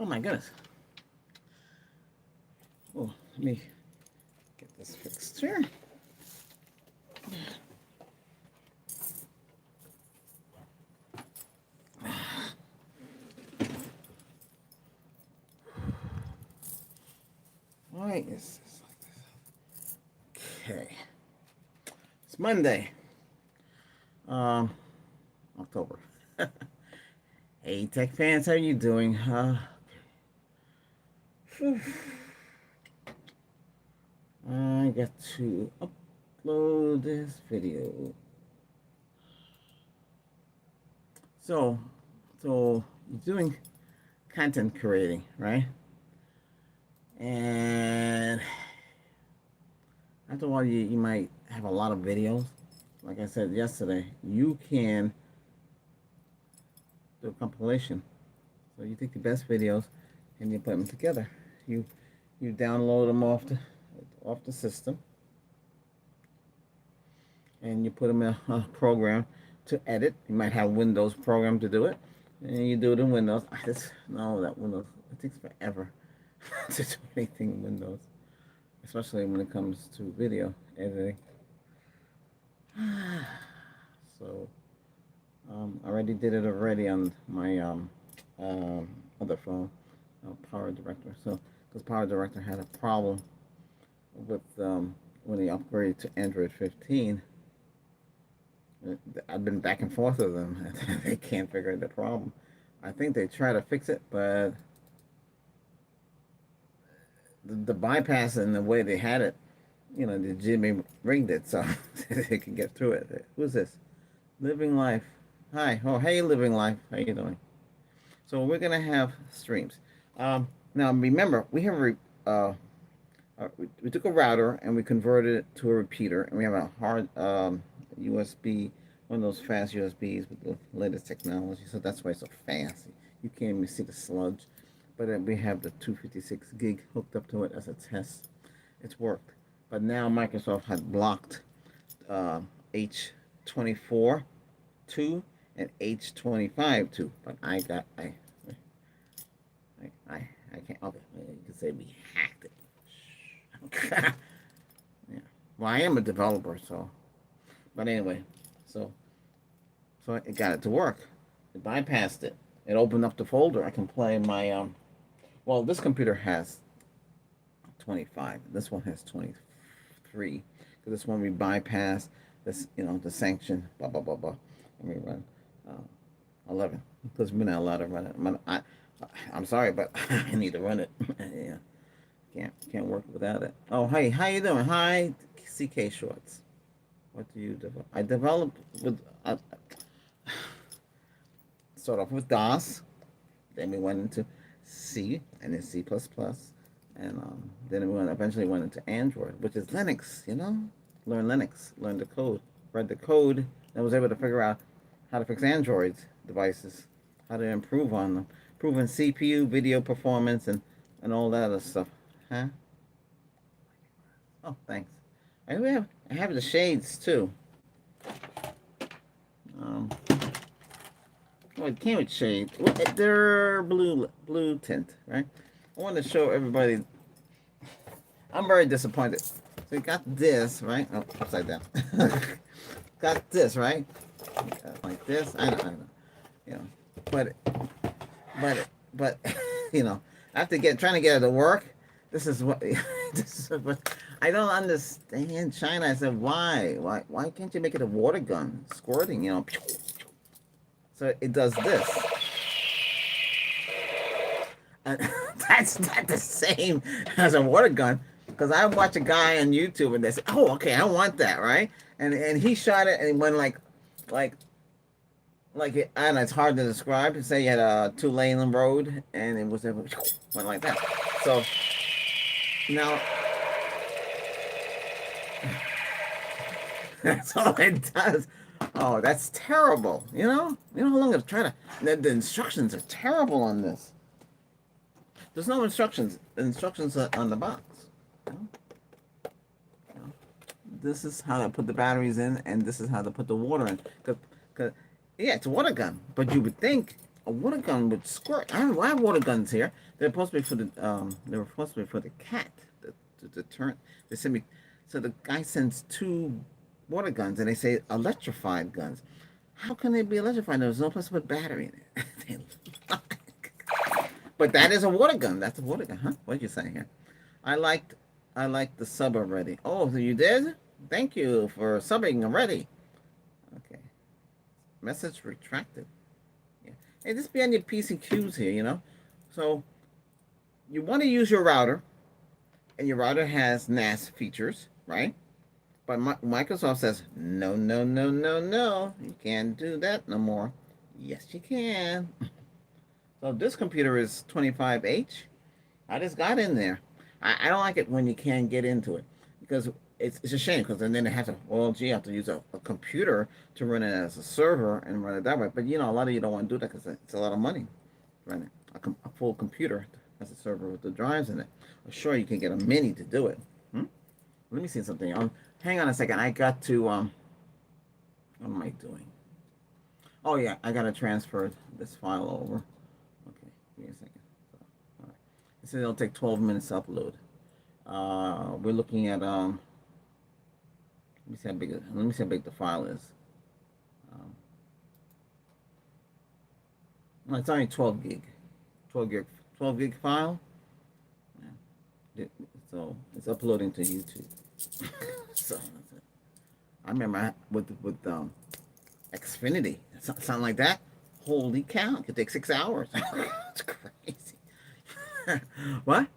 my goodness. Oh, let me get this fixed here. Why is this like this? Okay. It's Monday. October. Hey, tech fans, how you doing? I got to upload this video. So you're doing content creating, right? And after a while, you might have a lot of videos. Like I said yesterday, you can do a compilation. So you take the best videos and you put them together. You download them off the system, and you put them in a program to edit. You might have Windows program to do it, and you do it in Windows. No, that Windows, it takes forever to do anything in Windows, especially when it comes to video editing. So I already did it already on my other phone, Power Director. So because Power Director had a problem with when they upgraded to Android 15. I've been back and forth with them. They can't figure out the problem. I think they try to fix it, but the bypass and the way they had it, the Jimmy rigged it so they could get through it. Who's this? Living Life. Hi. Oh, hey, Living Life. How you doing? So we're gonna have streams. Now remember, we have we took a router and we converted it to a repeater, and we have a hard USB, one of those fast USBs with the latest technology. So that's why it's so fast. You can't even see the sludge. But we have the 256 gig hooked up to it as a test. It's worked. But now Microsoft had blocked H24 2 and H25 2. But I can't. Okay, you can say we hacked it. Yeah. Well, I am a developer, so. But anyway, so it got it to work. It bypassed it. It opened up the folder. I can play my well, this computer has 25. This one has 23. Because this one we bypassed this, the sanction. Blah blah blah blah. Let me run 11 because we're not allowed to run it. I'm sorry, but I need to run it. Yeah, can't work without it. Oh, hey, how you doing? Hi, CK Shorts. What do you develop? I developed with sort of with DOS. Then we went into C and then C++, and then we eventually went into Android, which is Linux. Learn Linux, learn the code, read the code, and was able to figure out how to fix Android devices, how to improve on them, improving CPU, video performance, and all that other stuff. Huh? Oh, thanks. I have the shades too. Well, it came with shades. Well, they're blue tint, right? I want to show everybody. I'm very disappointed. So we got this, right? Oh, upside down. Got this, right? Like this. I know. But after trying to get it to work, this is what I don't understand. China. I said, why can't you make it a water gun, squirting? So it does this. And that's not the same as a water gun. Because I watch a guy on YouTube and they say, "Oh, okay, I want that," right? And he shot it and it went like it, I don't know. It's hard to describe. Say you had a 2-lane road and it went like that. So now that's all it does. Oh, that's terrible. You know how long I've tried to. The instructions are terrible on this. There's no instructions. The instructions are on the box. This is how to put the batteries in, and this is how to put the water in. Cause yeah, it's a water gun. But you would think, a water gun would squirt. I don't know why water guns here. They're supposed to be for the they were supposed to be for the cat, the deterrent. They sent me, so the guy sends two water guns, and they say electrified guns. How can they be electrified? There's no place to put battery in it. But that is a water gun. That's a water gun, huh? What are you saying here? I liked I liked the sub already. Oh, so you did? Thank you for subbing already. Okay. Message retracted. Yeah. Hey, this be on your PCQs here, you know? So you want to use your router, and your router has NAS features, right? But Microsoft says, no, no, no, no, no. You can't do that no more. Yes, you can. So this computer is 25H. I just got in there. I don't like it when you can't get into it because it's a shame because then they have to, well, gee, I have to use a computer to run it as a server and run it that way. But, you know, a lot of you don't want to do that because it's a lot of money to run it. A full computer as a server with the drives in it. Well, sure, you can get a mini to do it. Let me see something. Hang on a second. I got to, what am I doing? Oh, yeah, I got to transfer this file over. Okay, give me a second. So, all right. It says it'll take 12 minutes to upload. We're looking at, let me see how big the file is. Well, it's only 12 gig. 12 gig file. Yeah. So it's uploading to YouTube. So I remember with Xfinity, something like that. Holy cow! It could take 6 hours. It's crazy. What?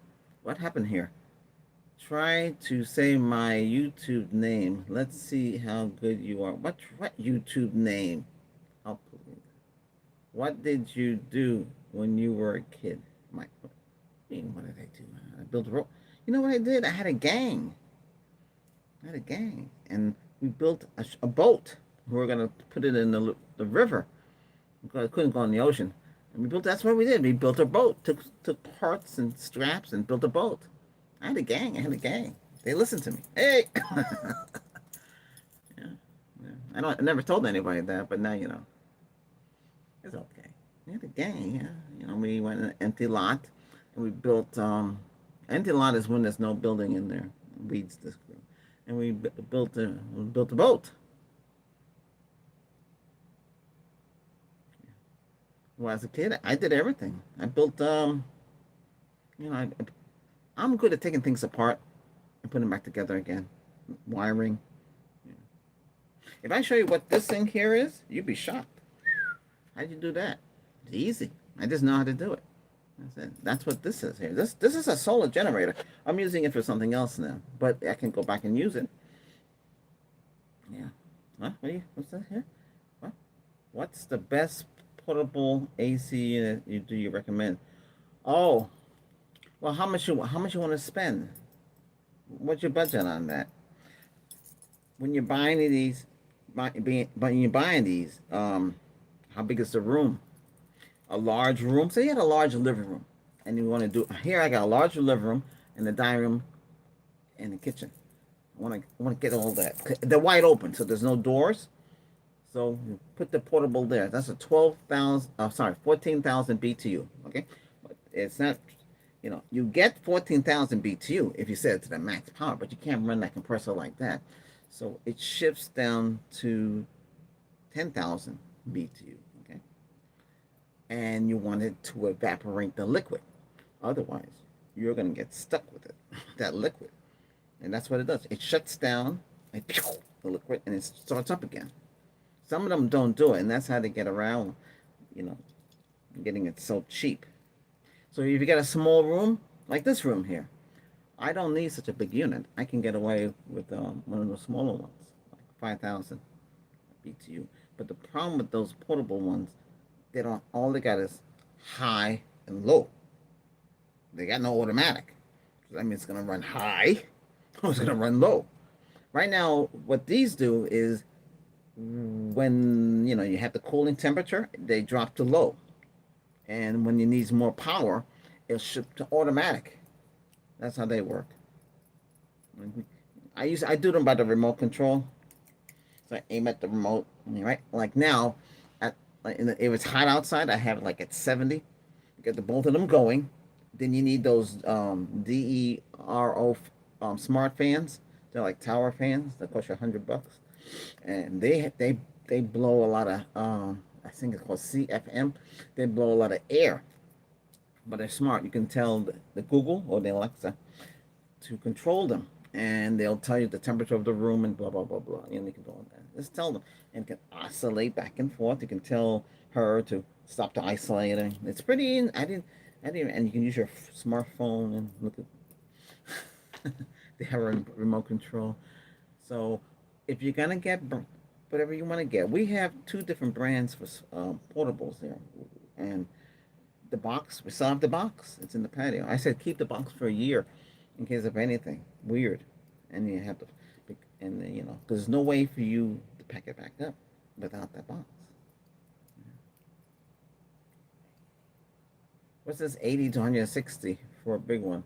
What happened here? Try to say my YouTube name. Let's see how good you are. What YouTube name? What did you do when you were a kid? What did I do? I built a rope. You know what I did? I had a gang. And we built a boat. We were gonna put it in the river because I couldn't go in the ocean. And we built. That's what we did. We built a boat. Took parts and straps and built a boat. I had a gang. They listened to me. Hey. Yeah. I never told anybody that, but now you know. It's okay. We had a gang. Yeah. You know, we went in an empty lot, and we built. Empty lot is when there's no building in there. Weeds this group. And we built a boat. Well, as a kid, I did everything. I built, you know, I'm good at taking things apart and putting them back together again. Wiring. Yeah. If I show you what this thing here is, you'd be shocked. How'd you do that? It's easy. I just know how to do it. That's it. That's what this is here. This is a solar generator. I'm using it for something else now, but I can go back and use it. Yeah. What? What's that here? What? What's the best portable AC unit do you recommend? Oh, well, how much you want to spend? What's your budget on that? When you're buying these, how big is the room? A large room. Say you had a large living room, and you want to do here. I got a large living room and the dining room and the kitchen. I want to get all that. They're wide open, so there's no doors. So you put the portable there. That's a 14,000 BTU. Okay, but it's not. You know, you get 14,000 BTU if you set it to the max power, but you can't run that compressor like that. So it shifts down to 10,000 BTU. And you want it to evaporate the liquid. Otherwise, you're going to get stuck with it, that liquid. And that's what it does. It shuts down like, the liquid and it starts up again. Some of them don't do it, and that's how they get around, you know, getting it so cheap. So if you get a small room, like this room here, I don't need such a big unit. I can get away with one of those smaller ones, like 5,000 BTU. But the problem with those portable ones, they don't. All they got is high and low. They got no automatic. So that means it's gonna run high, or it's gonna run low. Right now, what these do is when you know you have the cooling temperature, they drop to low, and when you need more power, it'll shift to automatic. That's how they work. I do them by the remote control. So I aim at the remote, right? Like now, Like if it's hot outside, I have it like at 70. You get the both of them going. Then you need those DERO smart fans. They're like tower fans. They cost you $100, and they blow a lot of I think it's called CFM. They blow a lot of air, but they're smart. You can tell the Google or the Alexa to control them, and they'll tell you the temperature of the room and blah blah blah blah. And you can go on that. Just tell them, and it can oscillate back and forth. You can tell her to stop the isolating. It's pretty. I didn't, and you can use your smartphone and look at. They have a remote control. So, if you're gonna get whatever you want to get, we have two different brands for portables there, and the box. We still have the box. It's in the patio. I said keep the box for a year, in case of anything weird, and you have to, and because there's no way for you to pack it back up without that box. What's this 80 to 160 for a big one?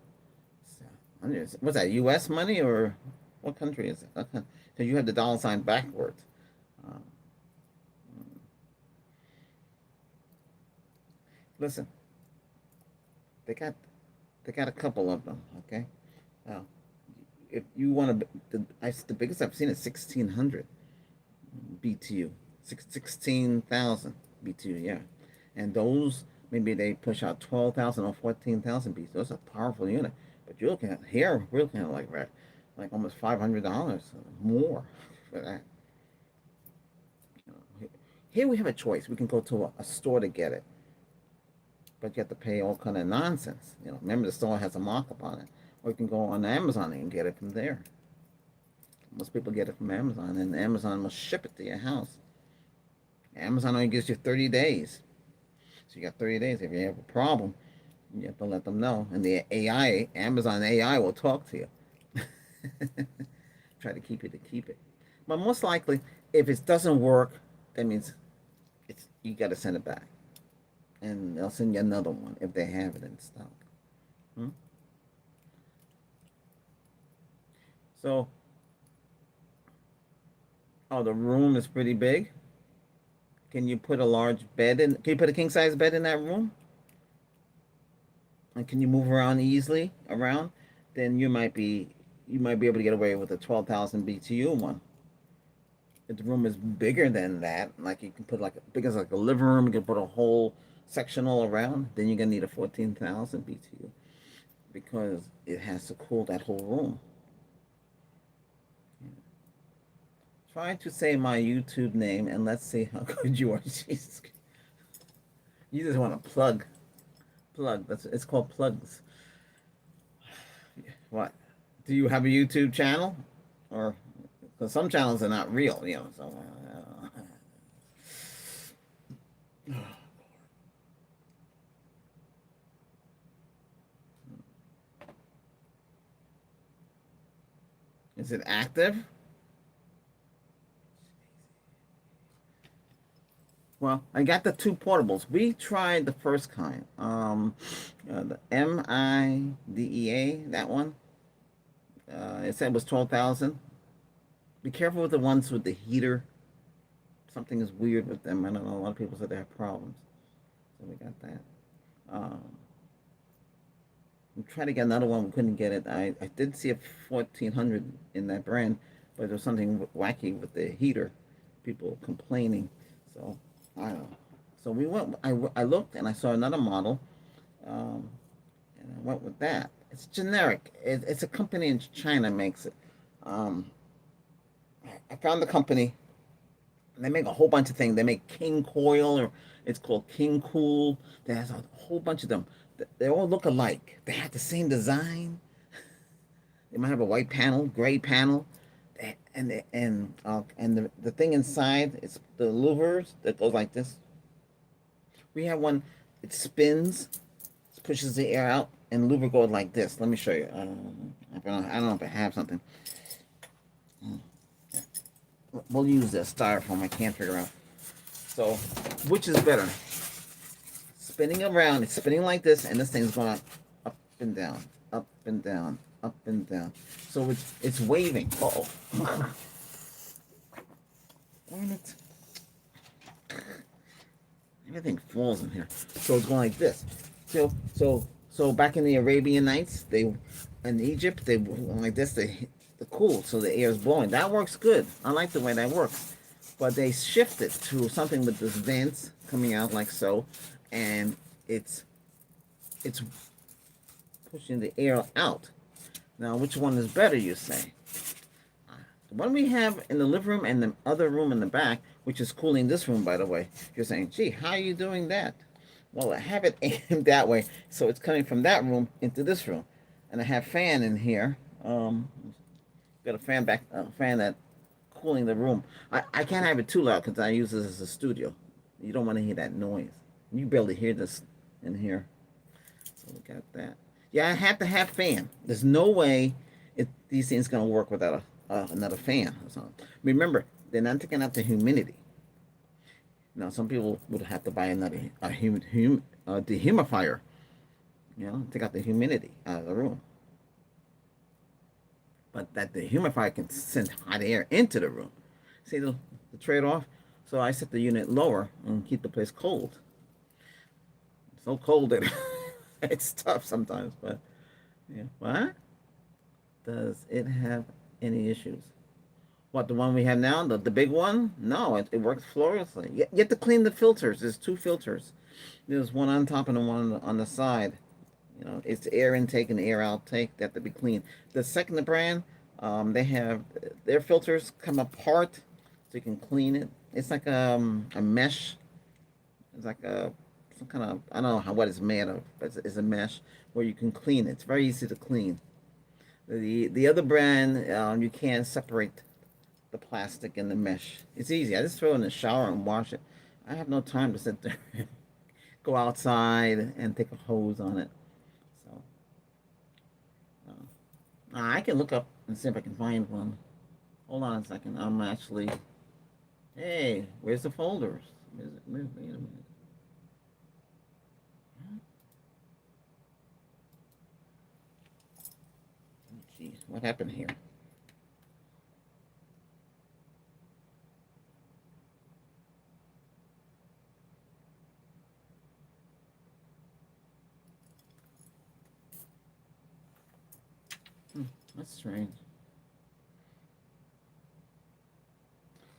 What's that? U.S. money or what country is it? Because you have the dollar sign backwards. Um, Listen, they got they got a couple of them. Okay, now if you want to, the biggest I've seen is 1,600 BTU, 16,000 BTU. Yeah, and those maybe they push out 12,000 or 14,000 BTU. Those are powerful unit. But you're looking at here, we're looking at like almost $500 more for that. Here we have a choice. We can go to a store to get it, but you have to pay all kind of nonsense. Remember the store has a markup on it, or you can go on Amazon and get it from there. Most people get it from Amazon, and Amazon will ship it to your house. Amazon only gives you 30 days, so you got 30 days. If you have a problem, you have to let them know, and the Amazon AI will talk to you. Try to keep it. But most likely, if it doesn't work, that means you got to send it back, and they'll send you another one if they have it in stock. Hmm? So, oh, the room is pretty big. Can you put a large bed in? Can you put a king size bed in that room? And can you move around easily around? Then you might be able to get away with a 12,000 BTU one. If the room is bigger than that, like you can put like big as like a living room, you can put a whole section all around. Then you're gonna need a 14,000 BTU because it has to cool that whole room. Try to say my YouTube name and let's see how good you are. Jesus, you just want to plug. It's called plugs. What? Do you have a YouTube channel, or because some channels are not real? So is it active? Well, I got the two portables. We tried the first kind, the MIDEA, that one. It said it was 12,000. Be careful with the ones with the heater. Something is weird with them. I don't know. A lot of people said they have problems, so we got that. Um, we tried to get another one. We couldn't get it. I did see a 1,400 in that brand, but there was something wacky with the heater. People complaining. So I don't know. So we went. I looked and I saw another model, um, and I went with that. It's generic. It's a company in China makes it. Um, I found the company. They make a whole bunch of things. They make King Coil, or it's called King Cool. There's a whole bunch of them. They all look alike. They have the same design. They might have a white panel, gray panel, and the thing inside is the louvers that goes like this. We have one. It spins, pushes the air out, and the louver goes like this. Let me show you. I don't know if I have something. We'll use this styrofoam. I can't figure out. So, which is better? Spinning around. It's spinning like this, and this thing's going up and down, up and down, up and down. So it's waving. Uh-oh. Darn it. Everything falls in here. So it's going like this. So back in the Arabian Nights, they in Egypt they went like this. The cool, so the air is blowing. That works good. I like the way that works. But they shift it to something with this vents coming out like so, and it's it's pushing the air out. Now, which one is better, you say? The one we have in the living room and the other room in the back, which is cooling this room, by the way. You're saying, gee, how are you doing that? Well, I have it aimed that way, so it's coming from that room into this room. And I have fan in here. Got a fan that cooling the room. I can't have it too loud because I use this as a studio. You don't want to hear that noise. You barely hear this in here. So we got that. Yeah, I have to have fan. There's no way these things gonna work without another fan. So remember, they're not taking out the humidity. Now, some people would have to buy another dehumidifier. You know, take out the humidity out of the room. But that dehumidifier can send hot air into the room. See the trade-off? So I set the unit lower and keep the place cold. So cold that it's tough sometimes, but yeah. What? Does it have any issues? What, the one we have now, the big one? No, it works flawlessly. You have to clean the filters. There's two filters. There's one on top and one on the side. You know, it's air intake and air outtake that have to be cleaned. The second brand, they have their filters come apart, so you can clean it. It's like a mesh. It's like some kind of, I don't know what it's made of, but it's a mesh where you can clean it. It's very easy to clean. The other brand, you can't separate the plastic and the mesh. It's easy. I just throw it in the shower and wash it. I have no time to sit there and go outside and take a hose on it. So I can look up and see if I can find one. Hold on a second. I'm actually. Hey, where's the folders? Wait a minute. Jeez, what happened here? That's strange.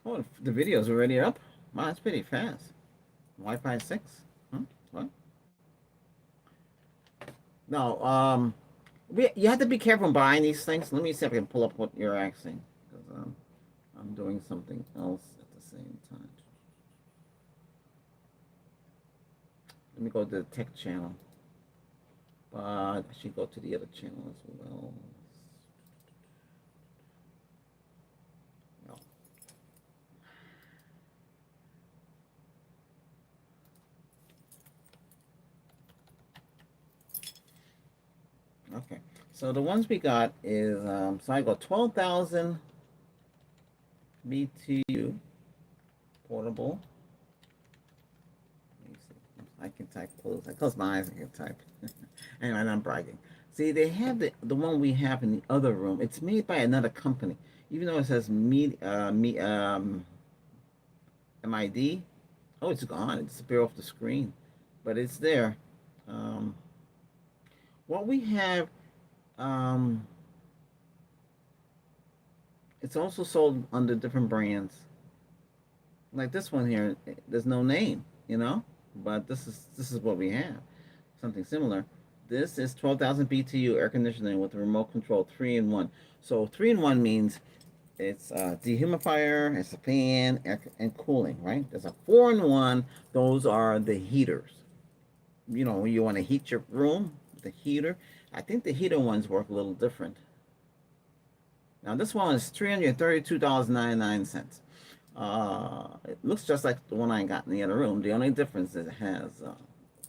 Oh, the video's already up. Wow, that's pretty fast. Wi-Fi 6? Huh? What? No, you have to be careful buying these things. Let me see if I can pull up what you're asking. Because I'm doing something else at the same time. Let me go to the tech channel. But I should go to the other channel as well. No. Okay. So the ones we got is so I got 12,000 BTU portable. Let me see. I can type close. I close my eyes and can type. Anyway, I'm bragging. See, they have the one we have in the other room. It's made by another company, even though it says MID. Oh, it's gone. It disappeared off the screen, but it's there. Um, what we have, um, it's also sold under different brands. Like this one here, there's no name, but this is what we have. Something similar. This is 12,000 BTU air conditioning with a remote control, 3-in-1. So 3-in-1 means it's a dehumidifier, it's a fan, and cooling, right? There's a 4-in-1. Those are the heaters. When you want to heat your room, the heater. I think the heater ones work a little different. Now this one is $332.99. It looks just like the one I got in the other room. The only difference is it has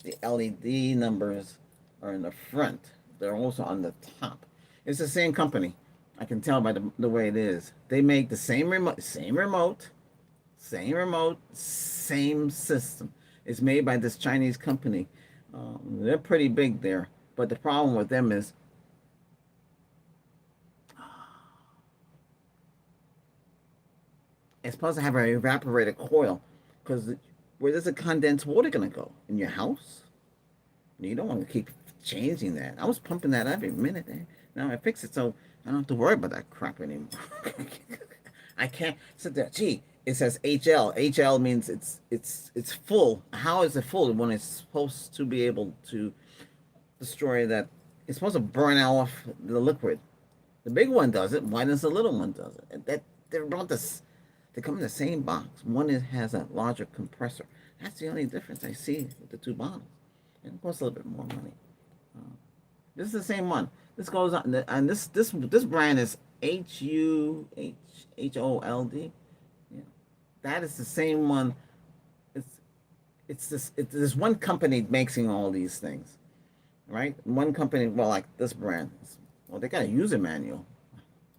the LED numbers are in the front. They're also on the top. It's the same company. I can tell by the way it is. They make the same remote, same system. It's made by this Chinese company. They're pretty big there. But the problem with them is it's supposed to have an evaporated coil because Where does the condensed water gonna go? In your house? You don't want to keep changing that. I was pumping that every minute. Now I fix it so I don't have to worry about that crap anymore. I can't sit there. Gee, it says HL. HL means it's full. How is it full when it's supposed to be able to destroy that? It's supposed to burn off the liquid. The big one does it. Why does the little one does it? That they're about this. They come in the same box. One has a larger compressor. That's the only difference I see with the two bottles. And it costs a little bit more money. This is the same one. This goes on, and this brand is HUHHOLD. Yeah, that is the same one. There's one company making all these things, right? One company, well, like this brand. Well, they got a user manual.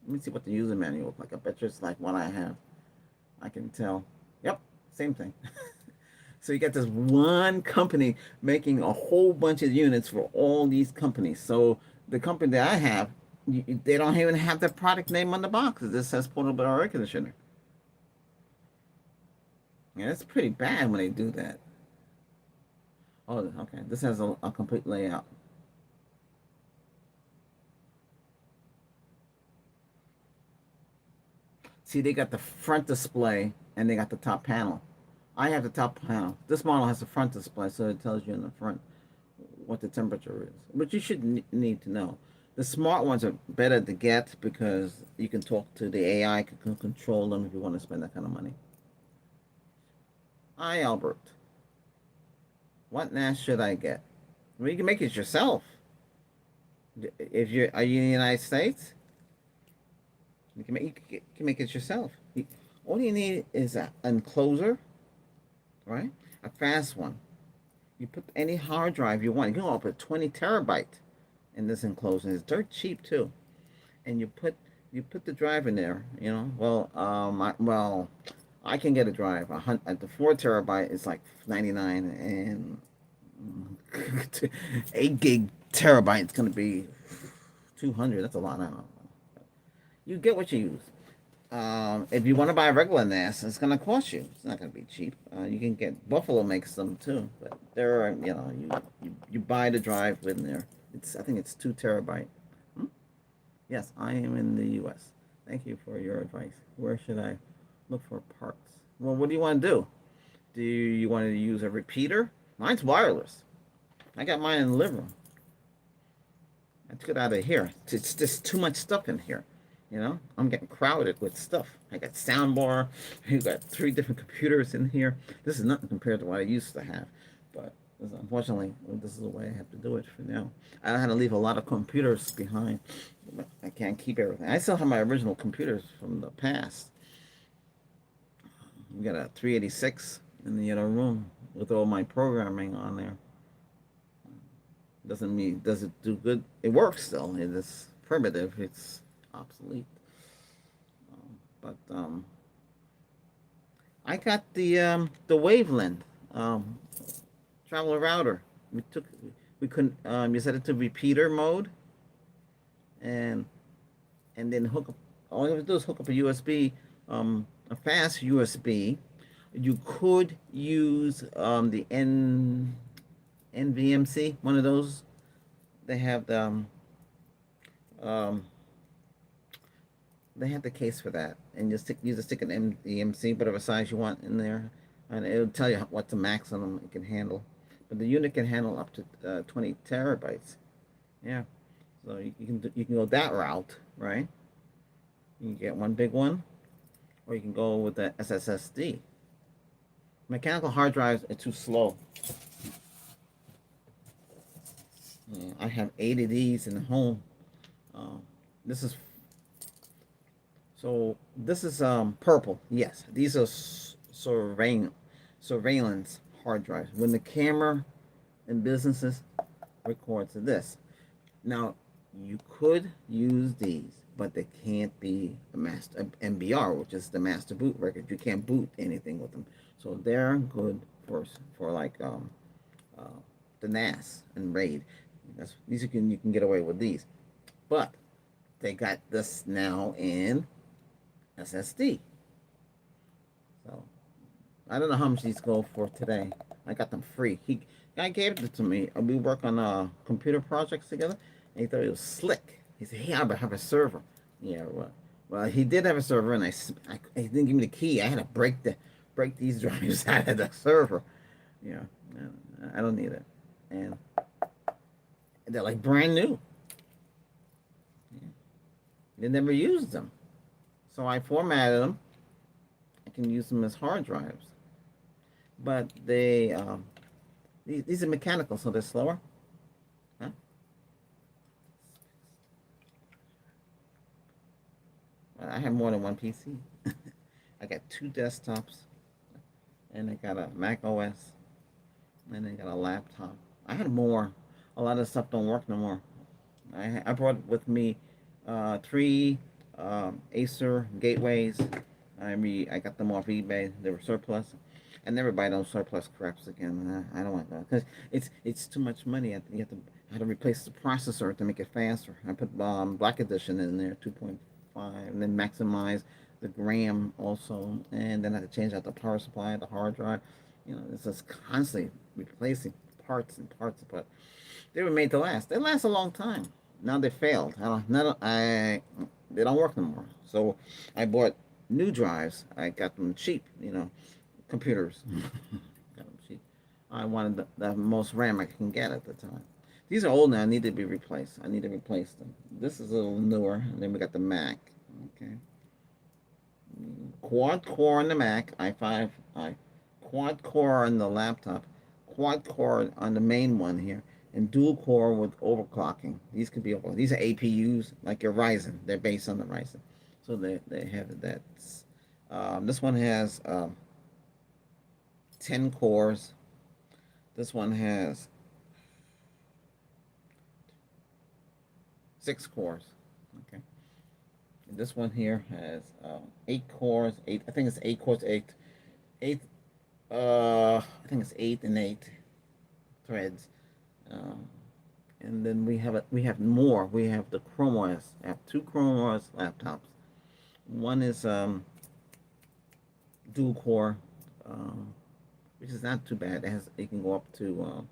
Let me see what the user manual looks like. I bet you it's like what I have. I can tell. Yep, same thing. So you got this one company making a whole bunch of units for all these companies. So the company that I have, they don't even have the product name on the box. It just says portable air conditioner. Yeah, it's pretty bad when they do that. Oh, okay. This has a complete layout. See, they got the front display and they got the top panel. I have the top panel. This model has a front display, so it tells you in the front what the temperature is, which you should need to know. The smart ones are better to get because you can talk to the AI, can control them if you want to spend that kind of money. Hi, Albert. What NAS should I get? Well, you can make it yourself. If you're, are you in the United States? You can make it yourself. All you need is an enclosure, right? A fast one. You put any hard drive you want. You can go up to 20 terabyte in this enclosure. It's dirt cheap too. And you put the drive in there. You know, I can get a drive. At the 4 terabyte, it's like 99, and 8 gig terabyte. It's gonna be 200. That's a lot. I don't know. You get what you use. If you want to buy a regular NAS, it's going to cost you. It's not going to be cheap. You can get Buffalo makes them too, but there are you buy the drive in there. I think it's 2 terabyte. Hmm? Yes, I am in the U.S. Thank you for your advice. Where should I look for parts? Well, what do you want to do? Do you want to use a repeater? Mine's wireless. I got mine in the living room. Let's get out of here. It's just too much stuff in here. I'm getting crowded with stuff. I got soundbar. You got 3 different computers in here. This is nothing compared to what I used to have. But unfortunately, this is the way I have to do it for now. I had to leave a lot of computers behind. I can't keep everything. I still have my original computers from the past. We got a 386 in the other room with all my programming on there. Does it do good? It works still. It is primitive. It's obsolete. But I got the wavelength traveler router. We couldn't you set it to repeater mode, and then hook up. All you have to do is hook up a USB, a fast USB. You could use the NVMC, one of those. They have um, they have the case for that, and use a stick an NVMC, whatever size you want in there, and it'll tell you what the maximum it can handle. But the unit can handle up to 20 terabytes. Yeah, so you can go that route, right? You can get one big one, or you can go with the SSD. Mechanical hard drives are too slow. I have 8 of these in the home. This is purple. Yes, these are surveillance hard drives. When the camera in businesses records this. Now, you could use these, but they can't be a master MBR, which is the master boot record. You can't boot anything with them. So they're good for like the NAS and RAID. You can get away with these, but they got this now in SSD. So I don't know how much these go for today. I got them free. Guy gave it to me. We work on computer projects together, and he thought it was slick. He said, "Hey, I have a server." Yeah, well, he did have a server, and he didn't give me the key. I had to break these drives out of the server. Yeah, I don't need it, and they're like brand new. Yeah. They never used them, so I formatted them. I can use them as hard drives, but these are mechanical, so they're slower. Huh? I have more than one PC. I got two desktops, and I got a Mac OS, and I got a laptop. I had more. A lot of stuff don't work no more. I brought with me three Acer gateways. I got them off eBay. They were surplus. I never buy those surplus craps again. I don't want that because it's too much money. I have to replace the processor to make it faster. I put Black Edition in there, 2.5, and then maximize the RAM also, and then I had to change out the power supply, the hard drive. It's just constantly replacing parts and parts, but they were made to last. They last a long time. Now they failed. They don't work no more. So I bought new drives. I got them cheap. Computers. Got them cheap. I wanted the most RAM I can get at the time. These are old now. I need to be replaced. I need to replace them. This is a little newer. And then we got the Mac. Okay. Quad core on the Mac, i5, quad core on the laptop, quad core on the main one here, and dual core with overclocking. These are APUs like your Ryzen. They're based on the Ryzen, so they have that. This one has 10 cores. This one has 6 cores. Okay. And this one here has 8 cores. Eight. I think it's 8 cores. Eight. I think it's 8 and 8 threads. Um, and then we have more. We have the Chrome OS. I have two Chrome OS laptops. One is dual core, um, which is not too bad. It can go up to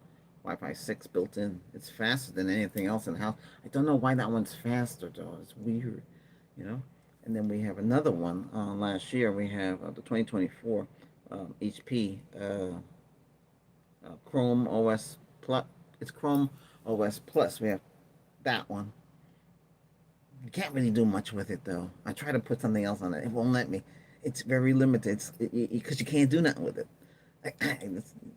Wi-Fi 6 built in. It's faster than anything else in the house. I don't know why that one's faster though. It's weird, you know. And then we have another one. Last year we have the 2024 HP Chrome OS Plus. It's Chrome OS Plus. We have that one. You can't really do much with it though. I try to put something else on it. It won't let me. It's very limited. It's because you can't do nothing with it.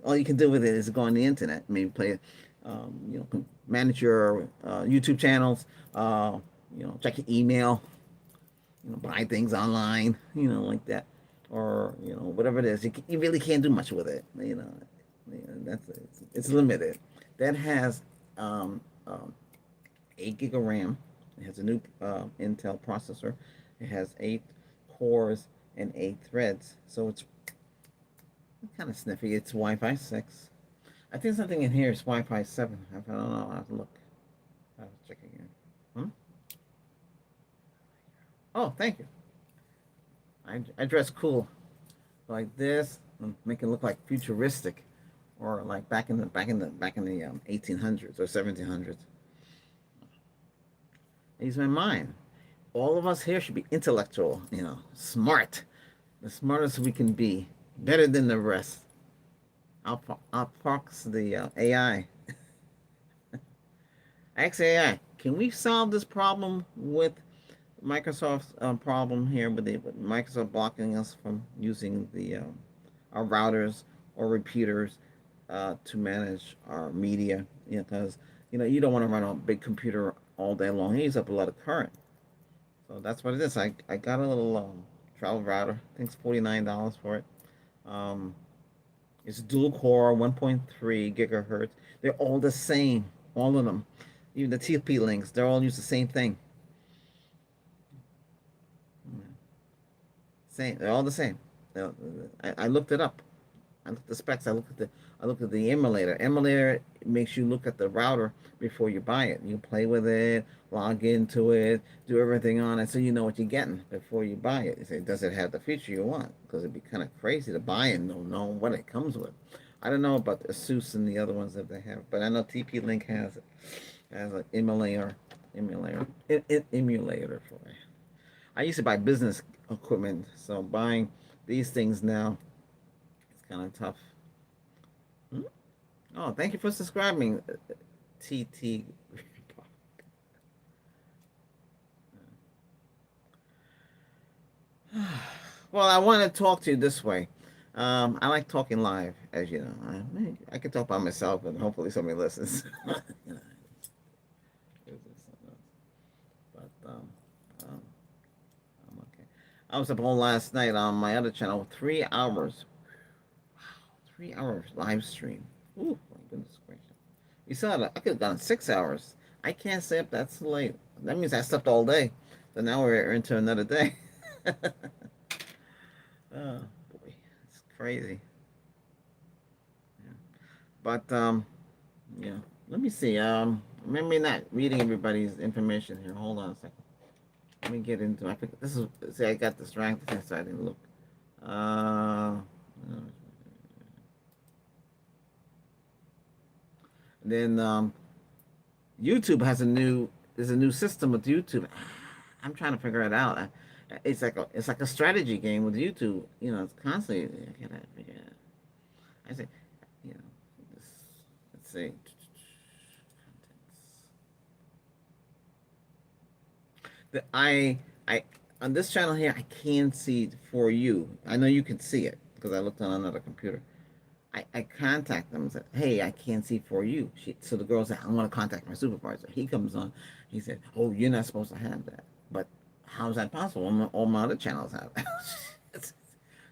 All you can do with it is go on the internet, maybe play, manage your YouTube channels, check your email, buy things online, like that, or whatever it is. You really can't do much with it. It's limited. That has 8 gig of RAM. It has a new Intel processor. It has 8 cores and 8 threads. So it's kind of sniffy. It's Wi-Fi 6. I think something in here is Wi-Fi 7. I don't know. I'll have to look. I'll check again. Hmm? Oh, thank you. I dress cool like this, and make it look like futuristic, or like back in the 1800s or 1700s. He's my mind. All of us here should be intellectual, smart, the smartest we can be, better than the rest. Outfox the AI. Ask AI, can we solve this problem with Microsoft's problem here with Microsoft blocking us from using our routers or repeaters to manage our media? Because you don't want to run a big computer all day long. It uses up a lot of current. So that's what it is. I got a little travel router. I think it's $49 for it. Um, it's dual core, 1.3 gigahertz. They're all the same, all of them. Even the TP links, they're all use the same thing. Same, they're all the same. I looked it up. I look at the specs. I look at the emulator. Emulator makes you look at the router before you buy it. You play with it, log into it, do everything on it, so you know what you're getting before you buy it. You say, does it have the feature you want? Because it'd be kind of crazy to buy it and don't know what it comes with. I don't know about the Asus and the other ones that they have, but I know TP Link has it. Has an emulator for it. I used to buy business equipment, so buying these things now it's kind of tough. Hmm? Oh, thank you for subscribing, TT. Well, I want to talk to you this way. I like talking live, as you know. I can talk by myself, and hopefully somebody listens. You know, but um, I'm okay. I was up all last night on my other channel, 3 hours. Wow, 3 hours live stream. Ooh, my goodness gracious! You saw that? I could have gone 6 hours. I can't stay up that late. That means I slept all day. So now we're into another day. Oh boy, it's crazy. Yeah. But yeah. Let me see. Maybe not reading everybody's information here. Hold on a second. Let me get into. I think this is. See, I got distracted, so I didn't look. Uh, then YouTube has a new. There's a new system with YouTube. I'm trying to figure it out. It's like a strategy game with YouTube. You know, it's constantly. I gotta figure it out. I say, you know, this, let's see. The, I on this channel here, I can see for you. I know you can see it because I looked on another computer. I contact them and said, "Hey, I can't see for you." So the girl said, "I want to contact my supervisor." He comes on. He said, "Oh, you're not supposed to have that." But how is that possible? All my other channels have it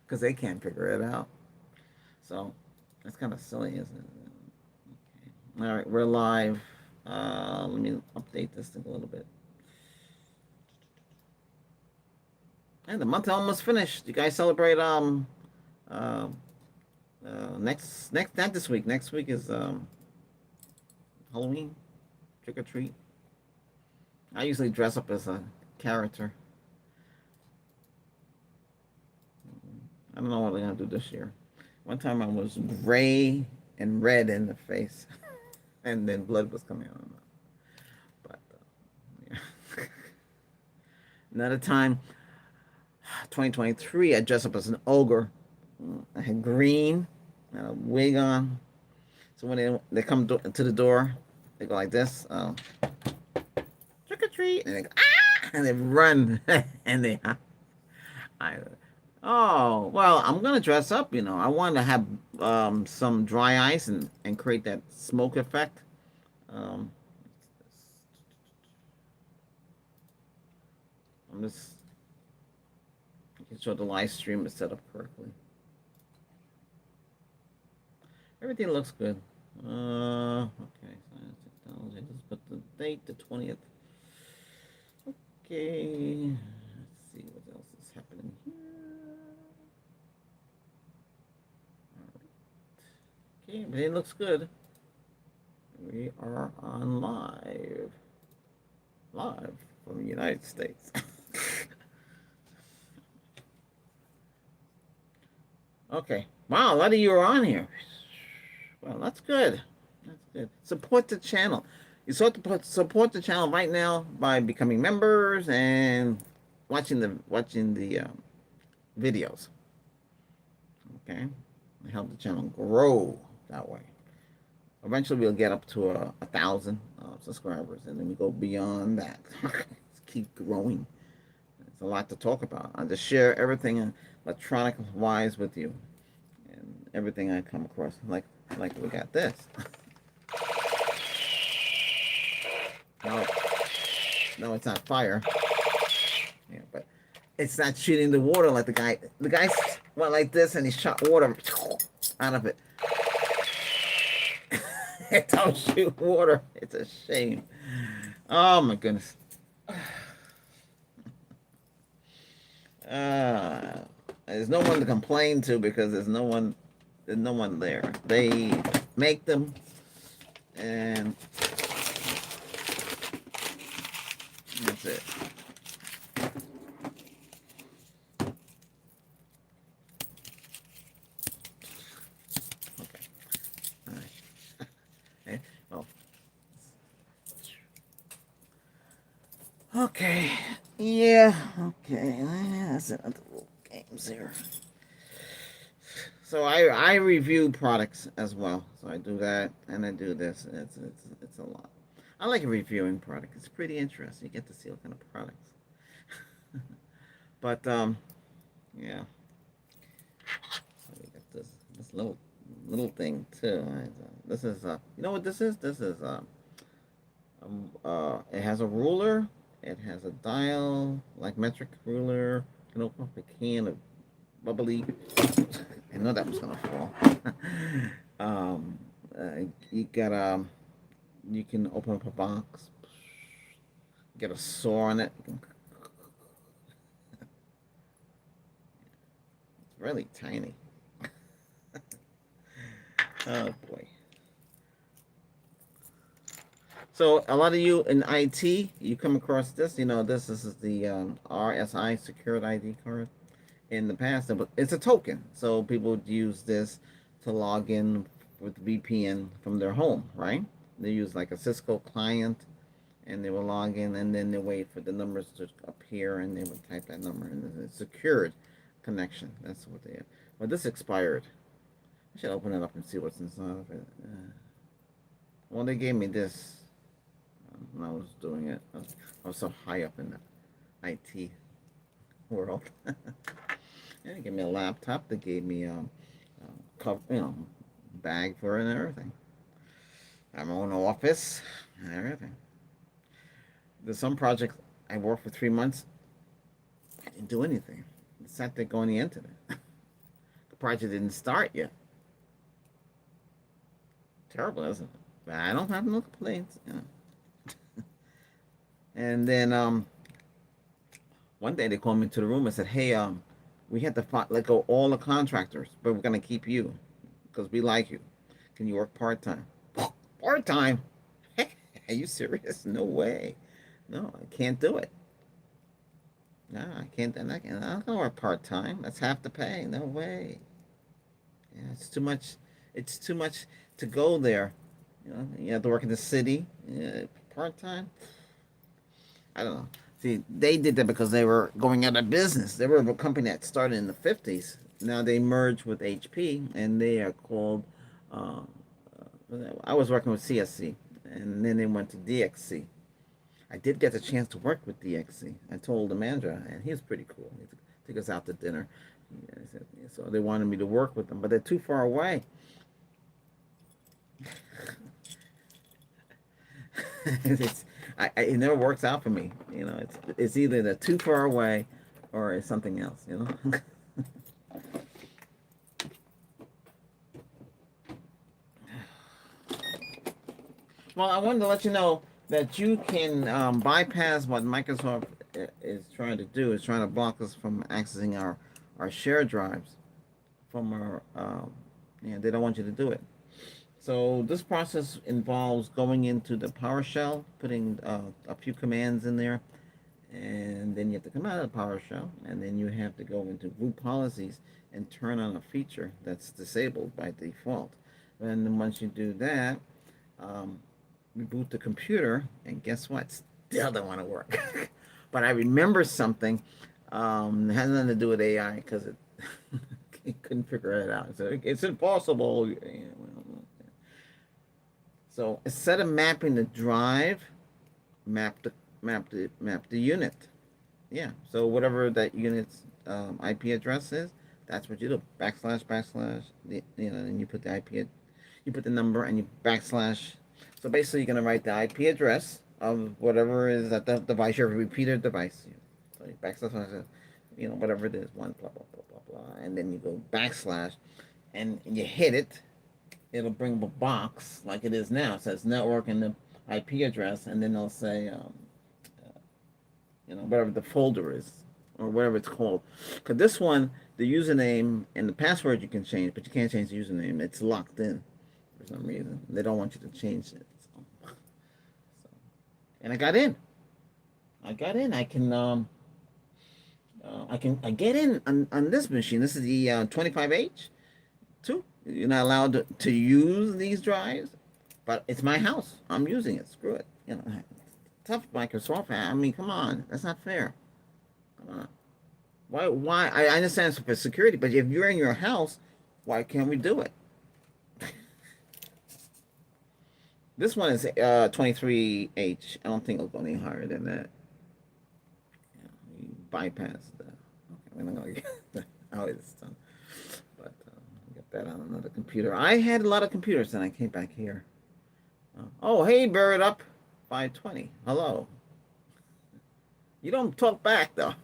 because they can't figure it out. So that's kind of silly, isn't it? Okay. All right, we're live. Let me update this thing a little bit. And the month almost finished. You guys celebrate uh, next not this week. Next week is Halloween, trick or treat. I usually dress up as a character. I don't know what I'm gonna do this year. One time I was gray and red in the face, and then blood was coming out. But yeah. Another time, 2023, I dressed up as an ogre. I had green, and a wig on. So when they come to the door, they go like this, trick or treat, and they go, ah, and they run, and they, I, oh well, I'm gonna dress up. You know, I want to have some dry ice and create that smoke effect. Um, I'm just making sure the live stream is set up correctly. Everything looks good. Okay, science technology. Let's put the date, the 20th. Okay, let's see what else is happening here. Okay, everything looks good. We are on live from the United States. Okay, wow, a lot of you are on here. Well, that's good. That's good. Support the channel. You support the channel right now by becoming members and watching the videos. Okay, help the channel grow that way. Eventually, we'll get up to 1,000 subscribers, and then we go beyond that. Keep growing. It's a lot to talk about. I just share everything electronic wise with you, and everything I come across. Like we got this. No, no, it's not fire. Yeah, but it's not shooting the water like the guy. The guy went like this, and he shot water out of it. It don't shoot water. It's a shame. Oh my goodness. There's no one to complain to because there's no one. There's no one there. They make them, and that's it. Okay. All right. Oh. Okay. Yeah. Okay. That's another little games here. So I review products as well. So I do that and I do this. It's a lot. I like reviewing products. It's pretty interesting. You get to see what kind of products. But yeah. So we got this little thing too. This is you know what this is? This is it has a ruler. It has a dial, like metric ruler. You can open up a can of bubbly. I know that was gonna fall. You got you can open up a box, get a saw on it. It's really tiny. Oh boy. So a lot of you in IT, you come across this. You know, this is the RSI Secured ID card. In the past, it's a token, so people would use this to log in with VPN from their home, right? They use like a Cisco client, and they will log in, and then they wait for the numbers to appear, and they would type that number, and it's a secured connection. That's what they have. But this expired. I should open it up and see what's inside of it. Well, they gave me this when I was doing it. I was so high up in the IT world. And they gave me a laptop. They gave me cover, bag for it and everything. I have my own office and everything. There's some projects I worked for 3 months. I didn't do anything. I sat there going on the internet. The project didn't start yet. Terrible, isn't it? But I don't have no complaints. And then one day they called me to the room and said, "Hey, we had to let go all the contractors, but we're gonna keep you because we like you. Can you work part time?" Part time? Are you serious? No way. No, I can't do it. No, I can't. I'm not gonna work part time. That's half the pay. No way. Yeah, it's too much. It's too much to go there. You have to work in the city. Yeah, part time. I don't know. See, they did that because they were going out of business. They were a company that started in the 50s. Now they merged with HP, and they are called. Uh, I was working with CSC, and then they went to DXC. I did get the chance to work with DXC. I told the manager, and he was pretty cool. He took us out to dinner. So they wanted me to work with them, but they're too far away. It never works out for me. It's either they're too far away, or it's something else. Well, I wanted to let you know that you can bypass what Microsoft is trying to do. Is trying to block us from accessing our share drives from our. They don't want you to do it. So this process involves going into the PowerShell, putting a few commands in there, and then you have to come out of the PowerShell, and then you have to go into group policies and turn on a feature that's disabled by default. And then once you do that, reboot the computer, and guess what? Still don't want to work. But I remember something. It has nothing to do with AI because it couldn't figure it out. So it's impossible. So instead of mapping the drive, map the unit. Yeah. So whatever that unit's IP address is, that's what you do. Backslash backslash. And you put the IP, you put the number, and you backslash. So basically, you're gonna write the IP address of whatever is at the device, your repeater device. So you backslash, whatever it is, one blah blah blah blah blah, and then you go backslash, and you hit it. It'll bring up a box like it is now. It says network and the IP address, and then it'll say, whatever the folder is, or whatever it's called. Because this one, the username and the password you can change, but you can't change the username. It's locked in for some reason. They don't want you to change it. And I got in. I got in. I get in on this machine. This is the 25H too. You're not allowed to use these drives, but it's my house. I'm using it. Screw it. Tough Microsoft. I mean, come on. That's not fair. Come on. Why? I understand it's for security, but if you're in your house, why can't we do it? This one is 23H. I don't think it'll go any higher than that. You bypass that. Okay, we're not gonna get that out of this done. But get that on another computer. I had a lot of computers, and I came back here. Oh, hey, Bird Up 520. Hello. You don't talk back though.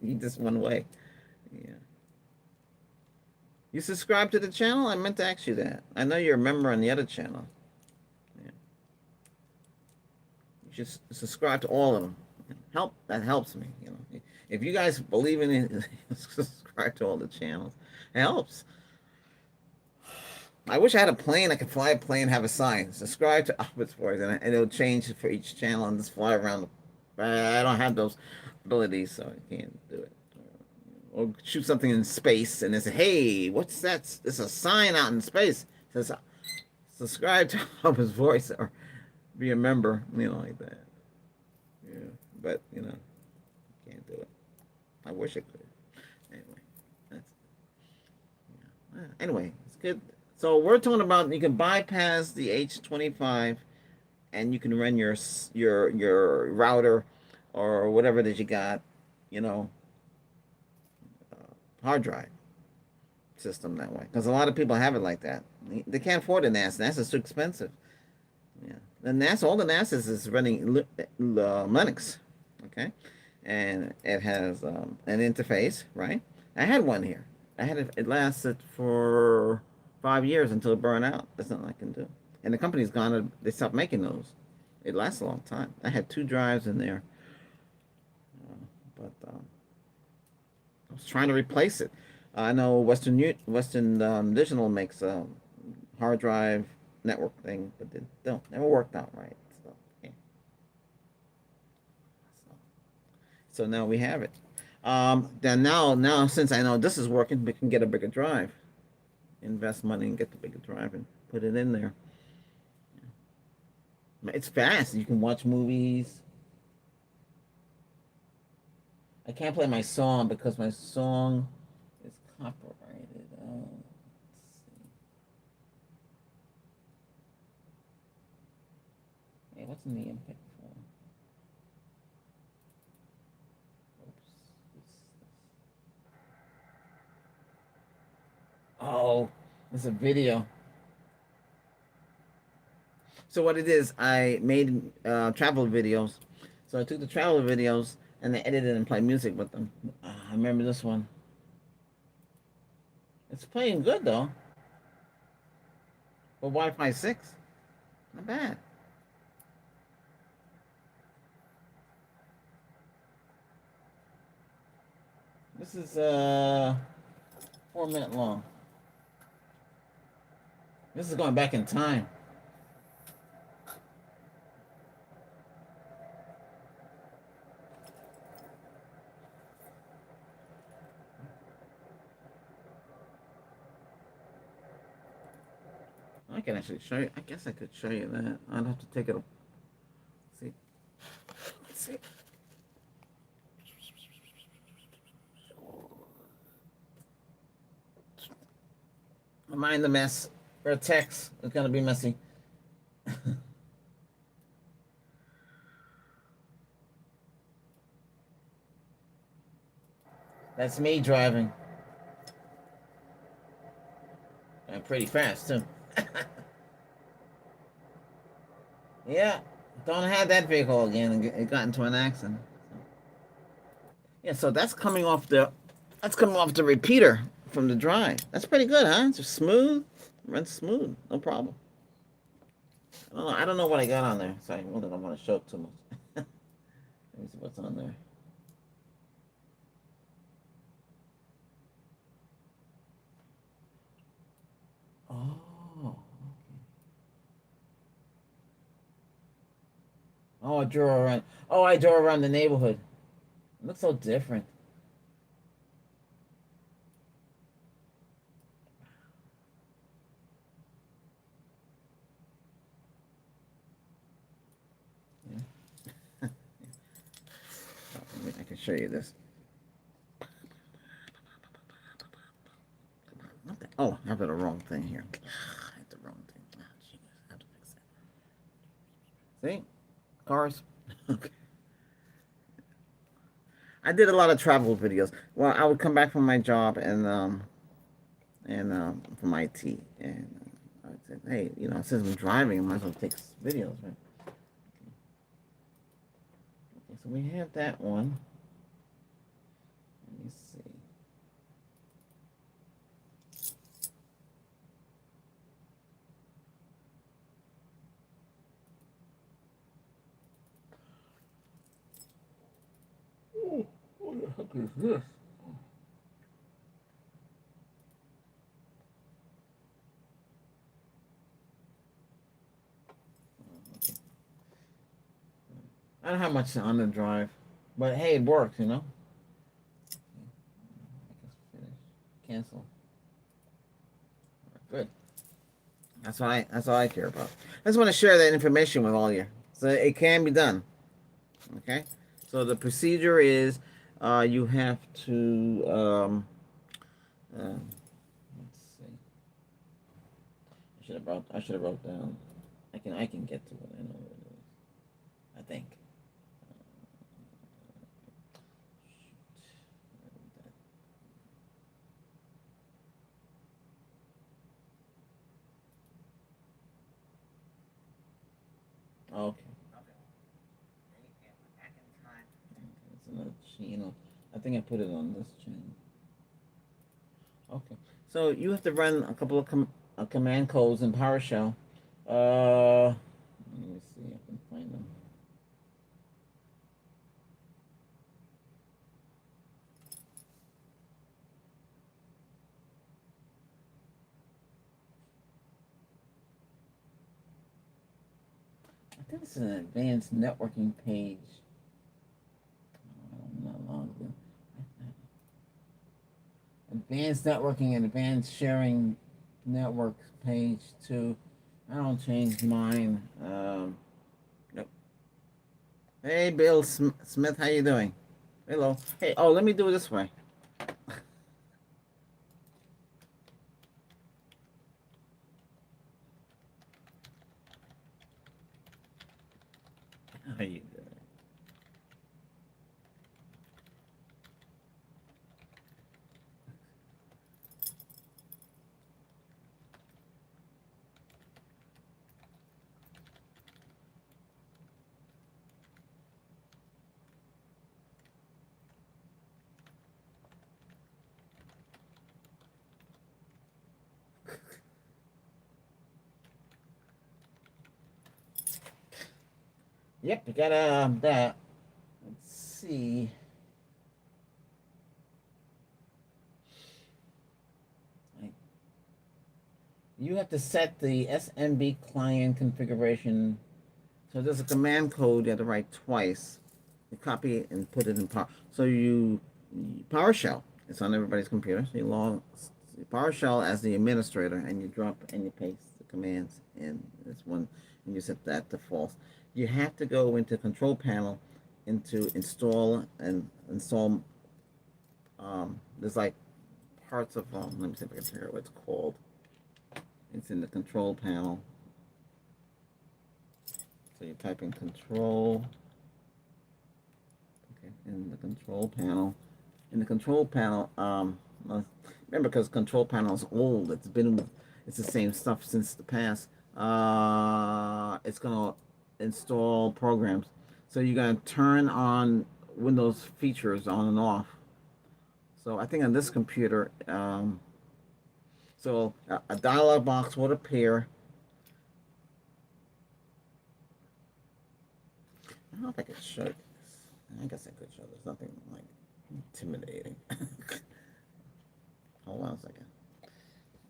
You just one way. Yeah. You subscribe to the channel? I meant to ask you that. I know you're a member on the other channel. Yeah. You should subscribe to all of them. That helps me. If you guys believe in it, subscribe to all the channels. It helps. I wish I had a plane. I could fly a plane, have a sign. Subscribe to Albert's Voice, and it'll change for each channel and just fly around. I don't have those abilities, so I can't do it. Or shoot something in space, and they say, "Hey, what's that? It's a sign out in space. It says, subscribe to Albert's Voice or be a member," like that. Yeah, but can't do it. I wish I could. Anyway, anyway, it's good. So we're talking about you can bypass the H25, and you can run your router or whatever that you got, hard drive system that way. Because a lot of people have it like that. They can't afford a NAS. NAS is too expensive. Yeah, the NAS, all the NASs is running Linux, okay, and it has an interface, right? I had one here. I had it. It lasted for 5 years until it burned out. That's nothing I can do. And the company's gone. They stopped making those. It lasts a long time. I had 2 drives in there, but I was trying to replace it. I know Western Digital makes a hard drive network thing, but it never worked out right. So, yeah. So now we have it. Then now since I know this is working, we can get a bigger drive. Invest money and get the bigger drive and put it in there. It's fast. You can watch movies. I can't play my song because my song is copyrighted. Let's see. Hey, what's in the input form? Oops. Oh, it's a video. So what it is, I made travel videos. So I took the travel videos and I edited and played music with them. I remember this one. It's playing good though. For Wi-Fi 6, not bad. This is 4 minute long. This is going back in time. I can actually show you. I guess I could show you that. I'd have to take it. See. Let's see. Mind the mess. For a text, it's gonna be messy. That's me driving. And pretty fast too. Yeah, don't have that vehicle again. It got into an accident. Yeah, so that's coming off the repeater from the drive. That's pretty good, huh? It's just smooth, runs smooth, no problem. I don't know what I got on there, so I don't want to show it too much. Let me see what's on there. Oh, oh, I drove around. Oh, I drove around the neighborhood. It looks so different. Yeah. I can show you this. Oh, I have the wrong thing here. I have the wrong thing. Oh, jeez, I have to fix that. See? Cars. Okay. I did a lot of travel videos. Well, I would come back from my job and from IT, and I said, hey, since I'm driving, I might as well take videos, right? Okay, so we have that one. Let me see. Oh, what the heck is this? I don't have much on the drive, but hey, it works, I guess finish, cancel. Good. That's all I care about. I just want to share that information with all you, so it can be done. Okay. So the procedure is, you have to let's see. I should have wrote down. I can get to it. I know what it is. I think. Okay. It's another channel. I think I put it on this channel. Okay. So you have to run a couple of command codes in PowerShell. Let me see if I can find them. I think this is an advanced networking page. Not long ago. Advanced networking and advanced sharing network page too. I don't change mine. Nope. Hey, Bill Smith, how you doing? Hello. Hey, oh, let me do it this way. How you doing? Yep, you got that. Let's see. You have to set the SMB client configuration. So there's a command code you have to write twice. You copy it and put it in Power. So PowerShell. It's on everybody's computer. So you log PowerShell as the administrator, and you drop and you paste the commands in this one, and you set that to false. You have to go into Control Panel, into install and install. There's like parts of. Let me see if I can figure out what it's called. It's in the Control Panel. So you type in Control. Okay, in the Control Panel. In the Control Panel, remember, because Control Panel is old. It's the same stuff since the past. It's gonna install programs. So you're gonna turn on Windows features on and off. So I think on this computer, so a dialog box would appear. I don't know if I could show this. I guess I could show this. Nothing like intimidating. Hold on a second.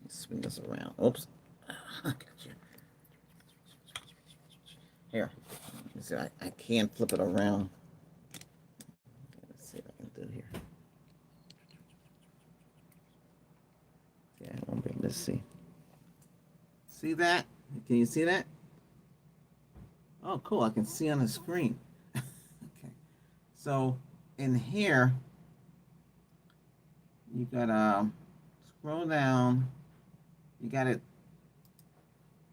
Swing this around. Oops. I got you. Here. See, I can't flip it around. Let's see what I can do here. Yeah, I won't be able to see. See that? Can you see that? Oh, cool. I can see on the screen. Okay. So in here, you gotta scroll down. You got it.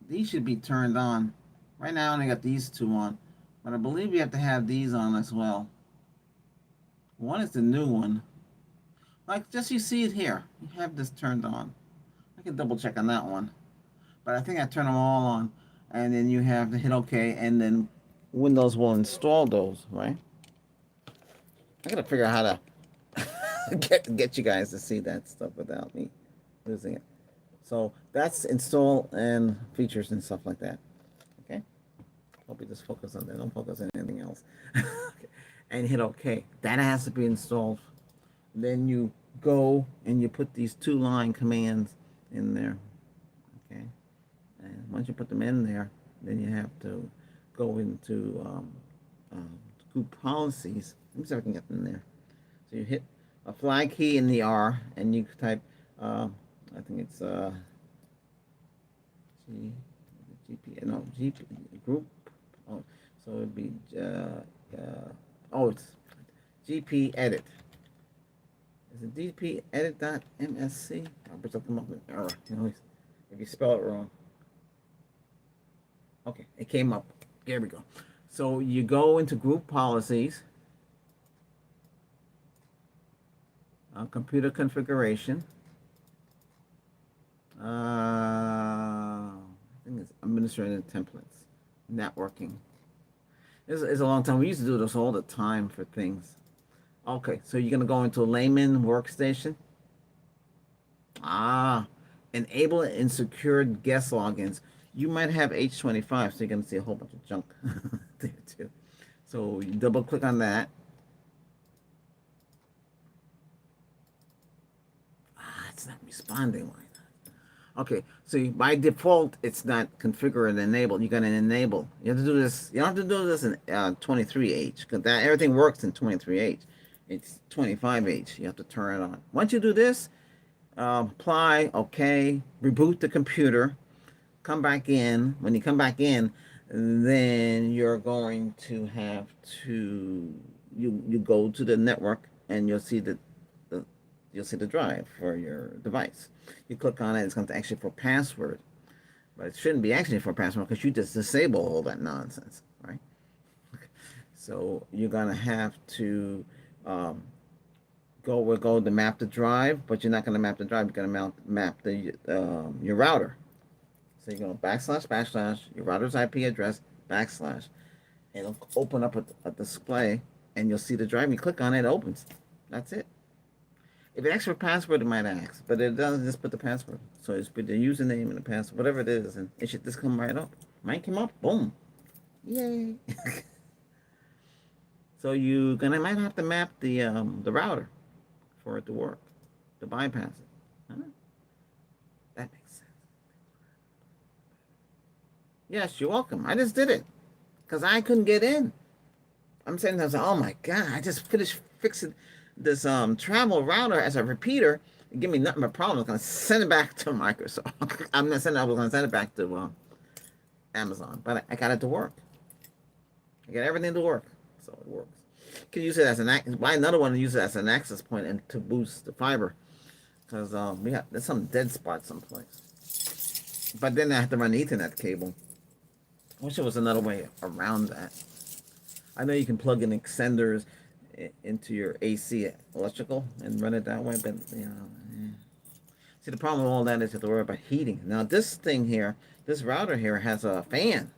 These should be turned on. Right now, I only got these two on, but I believe you have to have these on as well. One is the new one. Like, just you see it here. You have this turned on. I can double check on that one. But I think I turn them all on. And then you have to hit OK, and then Windows will install those, right? I gotta figure out how to get you guys to see that stuff without me losing it. So that's install and features and stuff like that. Okay? Hope you just focus on that. Don't focus on anything else. Okay. And hit OK. That has to be installed. Then you go and you put these 2-line commands in there. Okay? And once you put them in there, then you have to go into group policies. Let me see if I can get them there. So you hit a flag key in the R, and you type, I think it's GP group. Oh, so it'd be it's GP edit. Is it GP edit.msc? I'll come up with an error. You know, if you spell it wrong. Okay, it came up. There we go. So you go into group policies, computer configuration. I think it's administrative templates, networking. It's a long time. We used to do this all the time for things. Okay, so you're gonna go into layman workstation. Enable and secured guest logins. You might have H25, so you're going to see a whole bunch of junk there too. So you double click on that. It's not responding like that. Okay, so by default, it's not configured and enabled. You're going to enable. You have to do this. You don't have to do this in 23H because everything works in 23H. It's 25H. You have to turn it on. Once you do this, apply, okay, reboot the computer. Come back in. When you come back in, then you're going to have to you go to the network and you'll see the drive for your device. You click on it. It's going to ask you for password, but it shouldn't be asking you for password because you just disable all that nonsense, right? So you're going to have to go to map the drive, but you're not going to map the drive. You're going to map the your router. So you're going to / your router's IP address, /. It'll open up a display, and you'll see the drive. You click on it, it opens. That's it. If it asks for a password, it might ask, but it doesn't just put the password. So it's put the username and the password, whatever it is, and it should just come right up. Mine came up, boom. Yay. So might have to map the router for it to work, to bypass it. Huh? That makes sense. Yes, you're welcome. I just did it because I couldn't get in. I'm saying to myself, oh my God, I just finished fixing this travel router as a repeater. It give me nothing but problems. I'm going to send it back to Microsoft. I was going to send it back to Amazon, but I got it to work. I got everything to work, so it works. You can use it as buy another one and use it as an access point and to boost the fiber because there's some dead spot someplace. But then I have to run Ethernet cable. I wish there was another way around that. I know you can plug in extenders into your AC electrical and run it that way, but See, the problem with all that is you have to worry about heating. Now this thing here, this router here has a fan.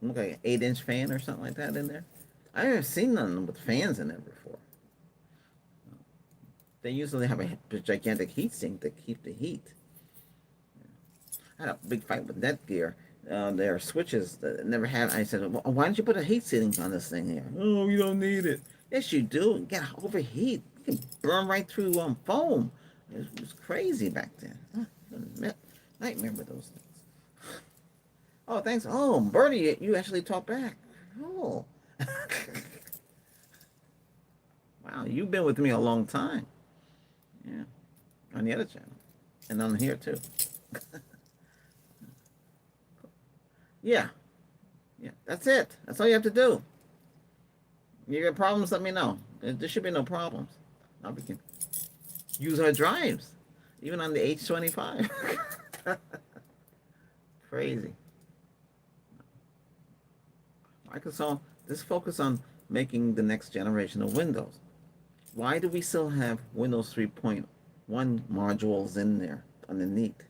Look like an 8-inch fan or something like that in there. I haven't seen none with fans in there before. They usually have a gigantic heat sink to keep the heat. I had a big fight with Netgear. Their switches that never had. I said, well, why don't you put a heat sink on this thing here? Oh, you don't need it. Yes, you do. You get overheat. You can burn right through foam. It was crazy back then. Nightmare with those things. Oh, thanks. Oh, Bertie, you actually talked back. Oh. Wow, you've been with me a long time. Yeah. On the other channel. And on here too. Yeah. Yeah. That's it. That's all you have to do. You got problems, let me know. There should be no problems. Now we can use our drives. Even on the H25. Crazy. Microsoft, just focus on making the next generation of Windows. Why do we still have Windows 3.1 modules in there underneath?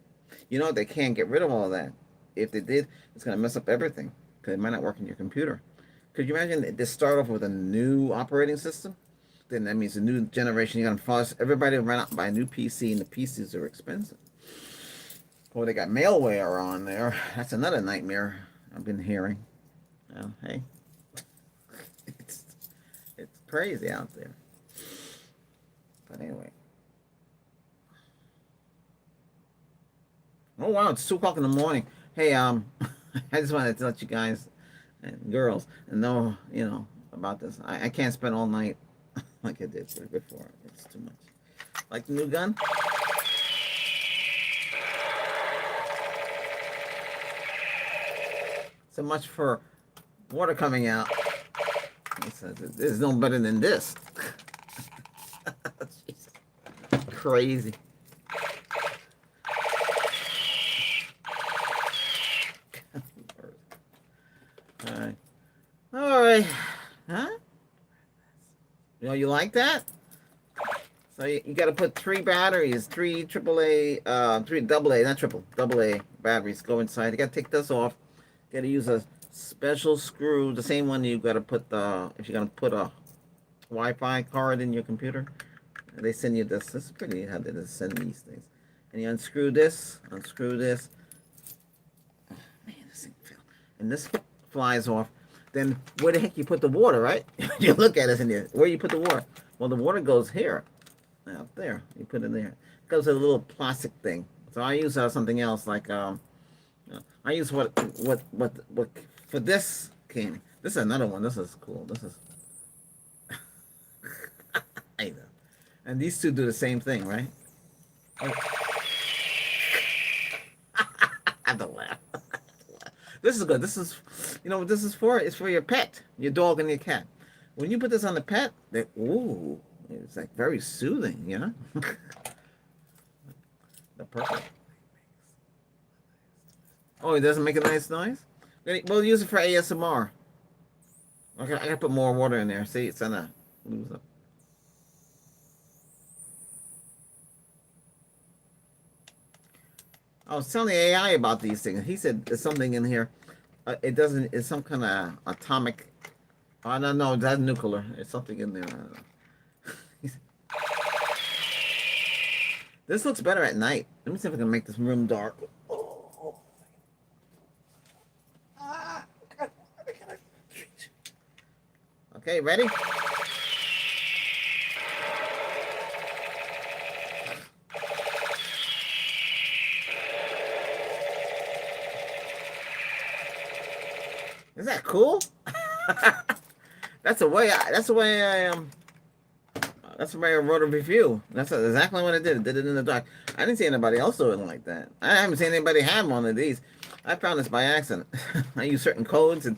You know, they can't get rid of all of that. If they did, it's going to mess up everything because it might not work in your computer. Could you imagine they start off with a new operating system? Then that means a new generation. You're going to force everybody to run out and buy a new PC, and the PCs are expensive. Well, they got malware on there. That's another nightmare I've been hearing. Well, hey, it's it's crazy out there. But anyway. Oh wow, it's 2 o'clock in the morning. Hey, I just wanted to let you guys and girls know, about this. I can't spend all night like I did before. It's too much. Like the new gun? So much for water coming out. There's no better than this. Crazy. All right. Huh? You like that? So you got to put 3 batteries, 3 AAA, 3 AA, not triple, AA batteries go inside. You got to take this off. You got to use a special screw, the same one you got to put if you're going to put a Wi-Fi card in your computer. They send you this. This is pretty how they just send these things. And you unscrew this. Oh, man, this thing fell. And this flies off. Then where the heck you put the water, right? You look at it and where you put the water. Well, the water goes here, out there. You put it there. It goes to a little plastic thing. So I use something else like I use what for this candy. This is another one. This is cool. This is. I know. And these two do the same thing, right? Oh. I have to laugh. This is good. This is, what this is for? It's for your pet, your dog and your cat. When you put this on the pet, it's like very soothing, The purple. Oh, it doesn't make a nice noise? We'll use it for ASMR. Okay, I gotta put more water in there. See, it's gonna lose up. I was telling the AI about these things. He said there's something in here. It doesn't. It's some kind of atomic. Oh no, that's nuclear. There's something in there. I don't know. This looks better at night. Let me see if I can make this room dark. Okay, ready? Is that cool? That's the way I wrote a review. That's exactly what I did. I did it in the dark. I didn't see anybody else do it like that. I haven't seen anybody have one of these. I found this by accident. I use certain codes and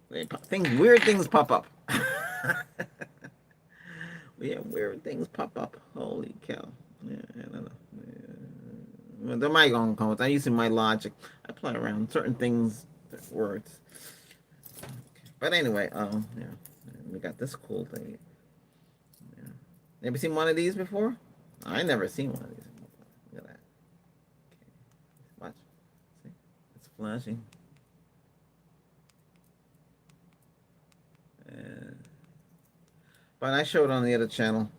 weird things pop up. Yeah, weird things pop up. Holy cow. Yeah, I don't know. Well, they're my own codes. I use my logic. I play around certain things, words. But anyway, yeah, we got this cool thing. Yeah. Never seen one of these before? I never seen one of these before. Look at that. Okay. Watch. See? It's flashing. But I showed on the other channel.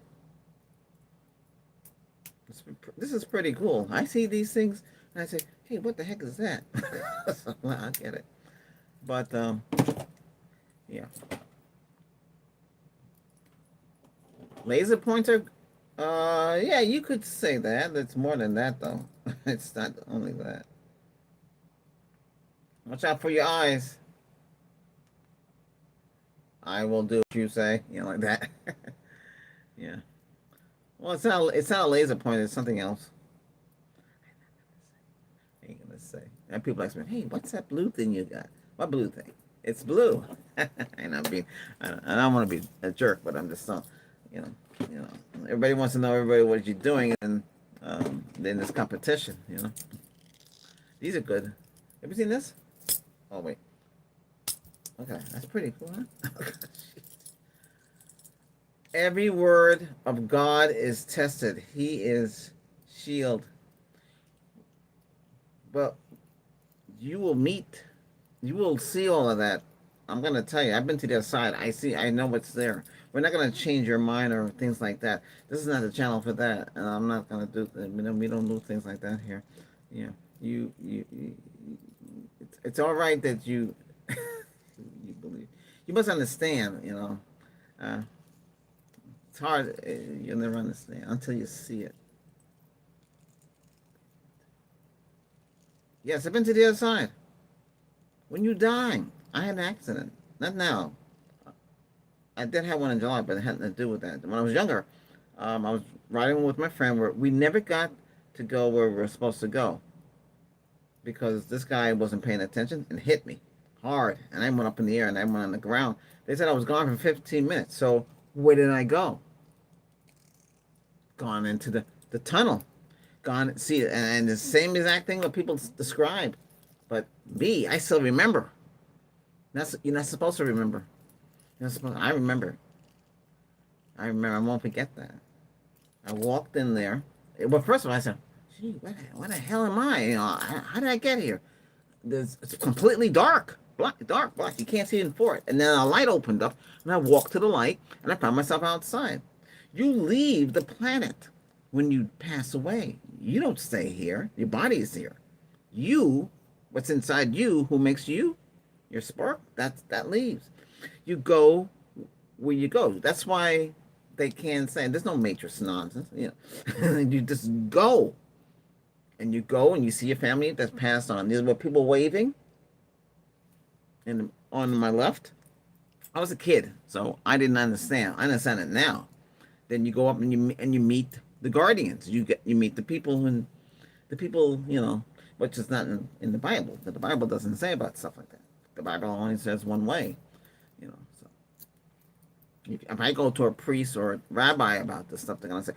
This is pretty cool. I see these things and I say, hey, what the heck is that? So, well, I get it. But, yeah. Laser pointer? Yeah, you could say that. It's more than that, though. It's not only that. Watch out for your eyes. I will do what you say. Like that. Yeah. Well, it's not a laser pointer. It's something else. I ain't gonna say. And people ask me, "Hey, what's that blue thing you got? What blue thing? It's blue." And I don't want to be a jerk, but I'm just so, you know, you know, everybody wants to know everybody what you're doing, and then this competition. These are good. Have you seen this? Oh wait. Okay, that's pretty cool, huh? Every word of God is tested. He is shield. But you will meet, you will see all of that. I'm gonna tell you. I've been to the other side. I see. I know what's there. We're not gonna change your mind or things like that. This is not the channel for that, and I'm not gonna do. We don't do things like that here. Yeah, you it's all right that you you believe. You must understand. Uh, it's hard. You'll never understand until you see it. Yes, I've been to the other side. When you die, I had an accident. Not now. I did have one in July, but it had nothing to do with that. When I was younger, I was riding with my friend where we never got to go where we were supposed to go because this guy wasn't paying attention and hit me hard. And I went up in the air and I went on the ground. They said I was gone for 15 minutes. So where did I go? Gone into the tunnel. Gone, see, and the same exact thing that people describe. But me, I still remember. You're not supposed to remember. You're not supposed. I remember. I remember. I won't forget that. I walked in there. Well, first of all, I said, "Gee, what the hell am I? How did I get here? It's completely dark, dark, black. You can't see in for it." And then a light opened up, and I walked to the light, and I found myself outside. You leave the planet when you pass away. You don't stay here. Your body is here. You, what's inside you, who makes you, your spark, that leaves. You go where you go. That's why they can't say there's no matrix nonsense. You just go, and you go and you see your family that's passed on. These were people waving, and on my left, I was a kid, so I didn't understand. I understand it now. Then you go up and you meet the guardians. You meet the people and the people which is not in the Bible. The Bible doesn't say about stuff like that. The Bible only says one way. So if I go to a priest or a rabbi about this stuff, they're gonna say,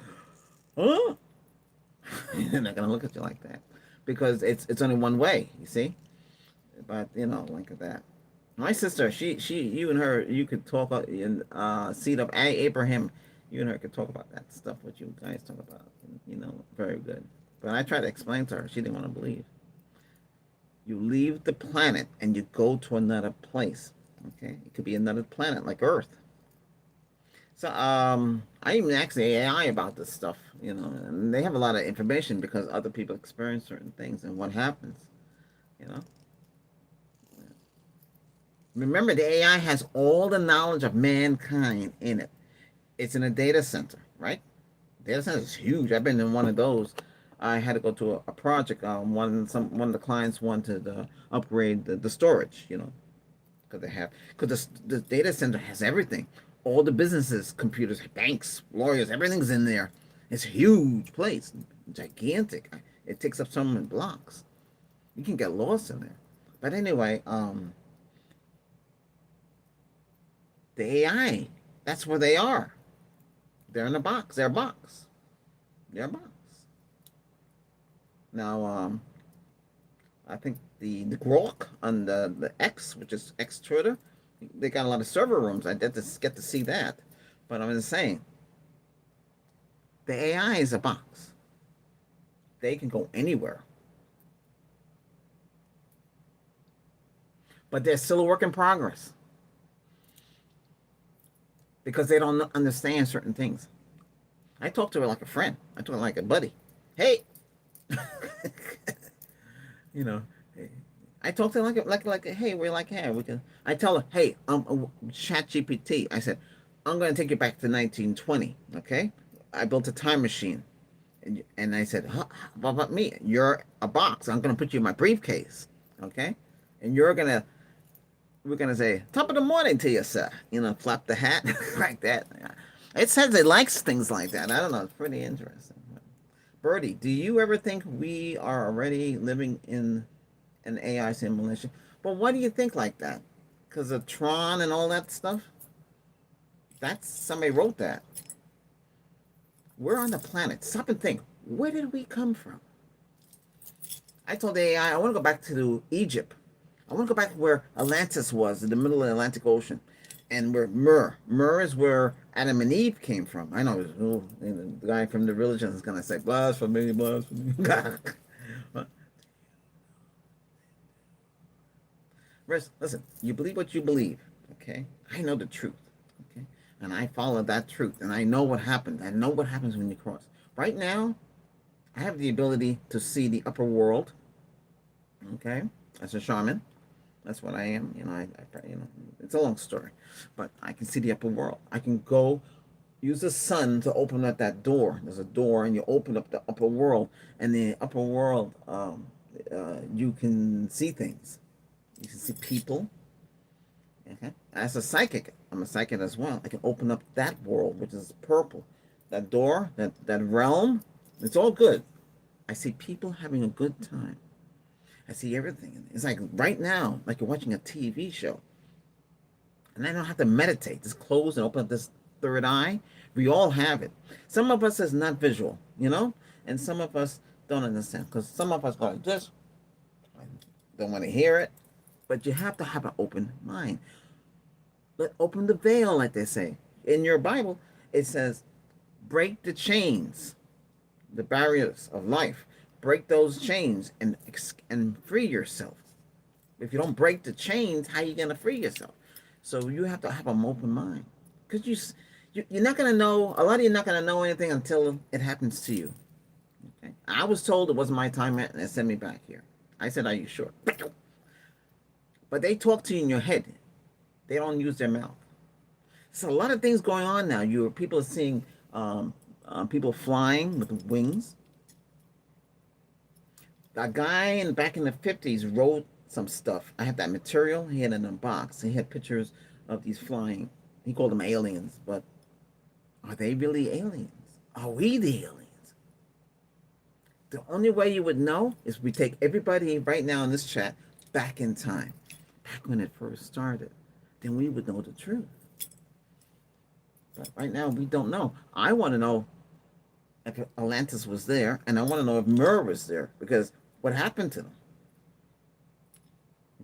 "Huh?" They're not gonna look at you like that because it's only one way. You see, but like that. My sister, you and her, you could talk in seed of Abraham. You and her could talk about that stuff. What you guys talk about, very good. But I tried to explain to her. She didn't want to believe. You leave the planet and you go to another place. Okay, it could be another planet like Earth. So I even asked the AI about this stuff. And they have a lot of information because other people experience certain things and what happens. You know. Remember, the AI has all the knowledge of mankind in it. It's in a data center, right? Data center is huge. I've been in one of those. I had to go to a project. One of the clients wanted to upgrade the storage, because the data center has everything. All the businesses, computers, banks, lawyers, everything's in there. It's a huge place, gigantic. It takes up so many blocks. You can get lost in there. But anyway, the AI, that's where they are. They're in a box. They're a box. They're a box. Now, I think the Grok on the X, which is X Twitter, they got a lot of server rooms. I did get to see that. But I'm just saying, the AI is a box. They can go anywhere. But they're still a work in progress. Because they don't understand certain things. I talk to her like a friend. I talk to her like a buddy. Hey, I talk to her like hey, we're like hey, we can. I tell her, hey, Chat GPT. I said, I'm going to take you back to 1920. Okay, I built a time machine. And I said, huh, what about me? You're a box. I'm going to put you in my briefcase. Okay. And we're going to say, top of the morning to you, sir. Flap the hat like that. It says it likes things like that. I don't know. It's pretty interesting. Birdie, do you ever think we are already living in an AI simulation? But why do you think like that? Because of Tron and all that stuff? Somebody wrote that. We're on the planet. Stop and think. Where did we come from? I told the AI I want to go back to Egypt. I want to go back where Atlantis was in the middle of the Atlantic Ocean, and where Mur is where Adam and Eve came from. I know the guy from the religion is gonna say blasphemy, blasphemy. Listen, you believe what you believe, okay? I know the truth, okay? And I follow that truth, and I know what happened. I know what happens when you cross. Right now, I have the ability to see the upper world, okay? As a shaman. That's what I am. It's a long story, but I can see the upper world. I can go use the sun to open up that door. There's a door, and you open up the upper world, and the upper world, you can see things. You can see people. Okay. As a psychic, I'm a psychic as well. I can open up that world, which is purple. That door, that realm, it's all good. I see people having a good time. I see everything. It's like right now, like you're watching a TV show. And I don't have to meditate. Just close and open up this third eye. We all have it. Some of us is not visual, and some of us don't understand. Because some of us go like this, don't want to hear it. But you have to have an open mind. Open the veil, like they say. In your Bible, it says, break the chains, the barriers of life. Break those chains and free yourself. If you don't break the chains, how are you going to free yourself? So you have to have an open mind. Because you're not going to know, a lot of you are not going to know anything until it happens to you. Okay? I was told it wasn't my time and they sent me back here. I said, are you sure? But they talk to you in your head. They don't use their mouth. So a lot of things going on now. People are seeing people flying with wings. A guy back in the 50s wrote some stuff. I have that material. He had it in a box. He had pictures of these flying. He called them aliens, but are they really aliens? Are we the aliens? The only way you would know is we take everybody right now in this chat back in time, back when it first started. Then we would know the truth. But right now we don't know. I want to know if Atlantis was there, and I want to know if Mur was there, because what happened to them?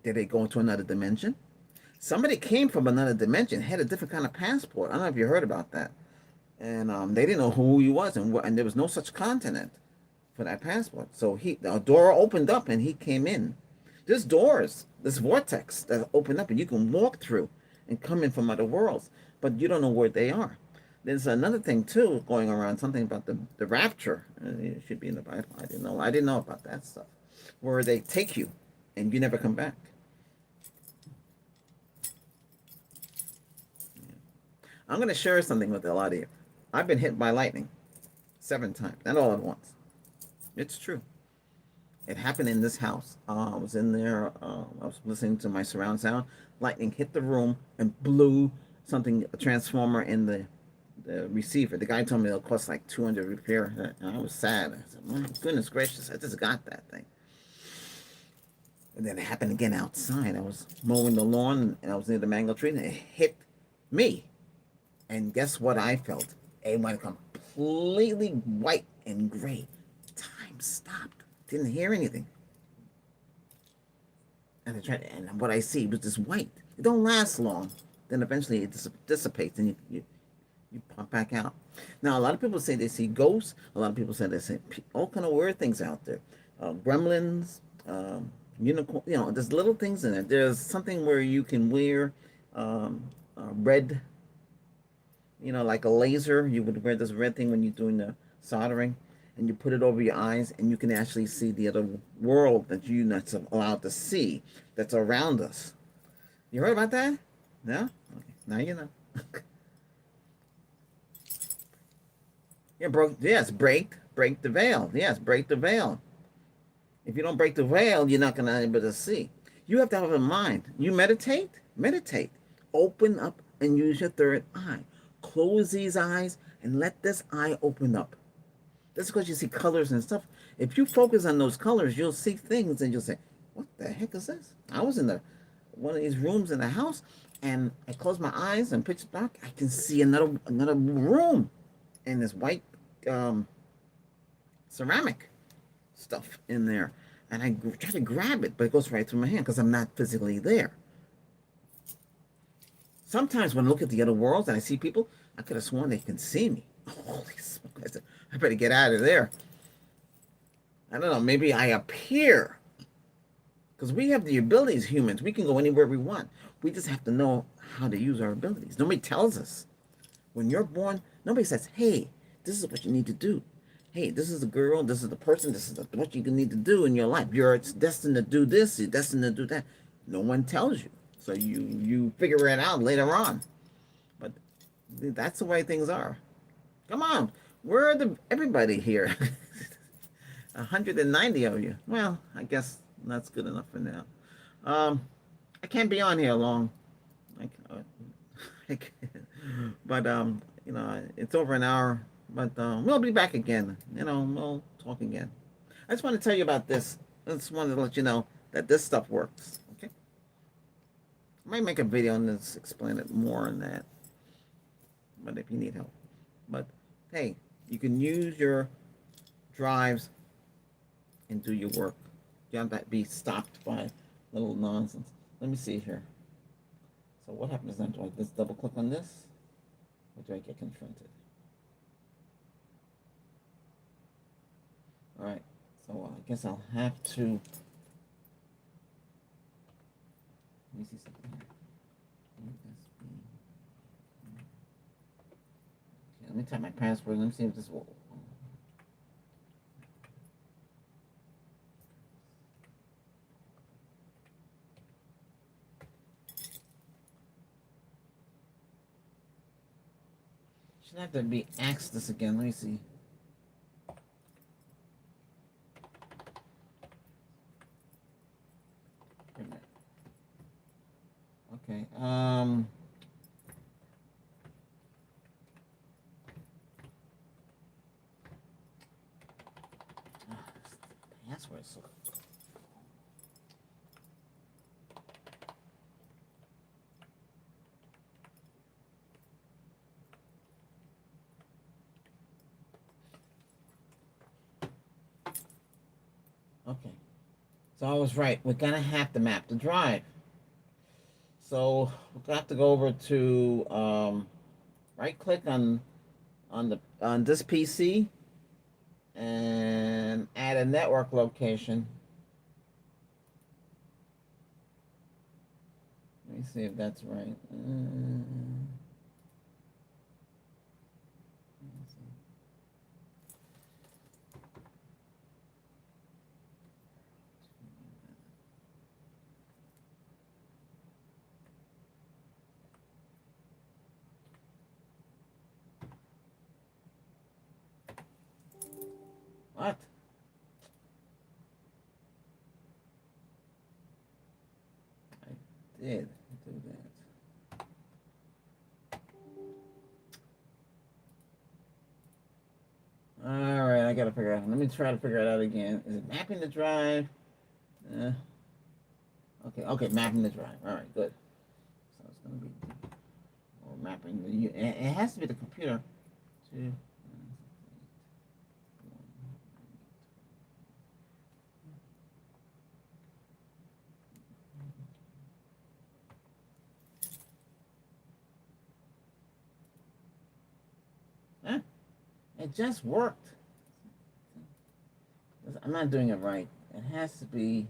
Did they go into another dimension? Somebody came from another dimension, had a different kind of passport. I don't know if you heard about that. And they didn't know who he was, and there was no such continent for that passport. So the door opened up, and he came in. There's doors, this vortex that opened up, and you can walk through and come in from other worlds, but you don't know where they are. There's another thing too going around, something about the rapture. It should be in the Bible. I didn't know about that stuff, where they take you and you never come back. I'm going to share something with a lot of you. I've been hit by lightning 7 times, not all at once. It's true. It happened in this house. I was in there. I was listening to my surround sound. Lightning hit the room and blew a transformer in the receiver. The guy told me it'll cost like $200 repair. And I was sad. I said, my goodness gracious, I just got that thing. And then it happened again outside. I was mowing the lawn and I was near the mango tree and it hit me. And guess what I felt? It went completely white and gray. Time stopped. Didn't hear anything. And what I see was this white. It don't last long. Then eventually it dissipates and you pop back out. Now, a lot of people say they see ghosts. A lot of people say they see all kind of weird things out there. Gremlins, unicorn, there's little things in it. There's something where you can wear red, like a laser. You would wear this red thing when you're doing the soldering, and you put it over your eyes, and you can actually see the other world that you're not allowed to see that's around us. You heard about that? No? Okay. Now you know. Yeah, bro. Yes, break. break the veil. Yes, break the veil. If you don't break the veil, you're not going to be able to see. You have to have a mind. You meditate, meditate. Open up and use your third eye. Close these eyes and let this eye open up. That's because you see colors and stuff. If you focus on those colors, you'll see things and you'll say, "What the heck is this?" I was in one of these rooms in the house, and I close my eyes and pitch dark. I can see another room, and this white ceramic stuff in there, and I try to grab it, but it goes right through my hand because I'm not physically there. Sometimes when I look at the other worlds and I see people, I could have sworn they can see me. Holy smoke! I better get out of there. I don't know. Maybe I appear because we have the abilities, humans. We can go anywhere we want. We just have to know how to use our abilities. Nobody tells us. When you're born, nobody says, "Hey, this is what you need to do. Hey, this is the girl, this is the person, this is what you need to do in your life. You're destined to do this, you're destined to do that." No one tells you. So you figure it out later on. But that's the way things are. Come on. Where are everybody here? 190 of you. Well, I guess that's good enough for now. I can't be on here long. I but it's over an hour. But we'll be back again. We'll talk again. I just want to tell you about this. I just wanted to let you know that this stuff works. Okay. I might make a video on this, explain it more on that. But if you need help. But hey, you can use your drives and do your work. You don't have to be stopped by little nonsense. Let me see here. So what happens then? Do I just double click on this? Or do I get confronted? All right, so I guess I'll have to. Let me see something here. Okay, let me type my password. Let me see if this will. Should have to be asked this again. Let me see. Okay. Password. So. Okay. So I was right. We're gonna have to map the drive. So we're gonna have to go over to right click on this PC and add a network location. Let me see if that's right. What? I did do that. All right, I gotta figure it out. Let me try to figure it out again. Is it mapping the drive? Okay, mapping the drive. All right, good. So it's gonna be or mapping the. It has to be the computer. To, huh? It just worked. I'm not doing it right. It has to be.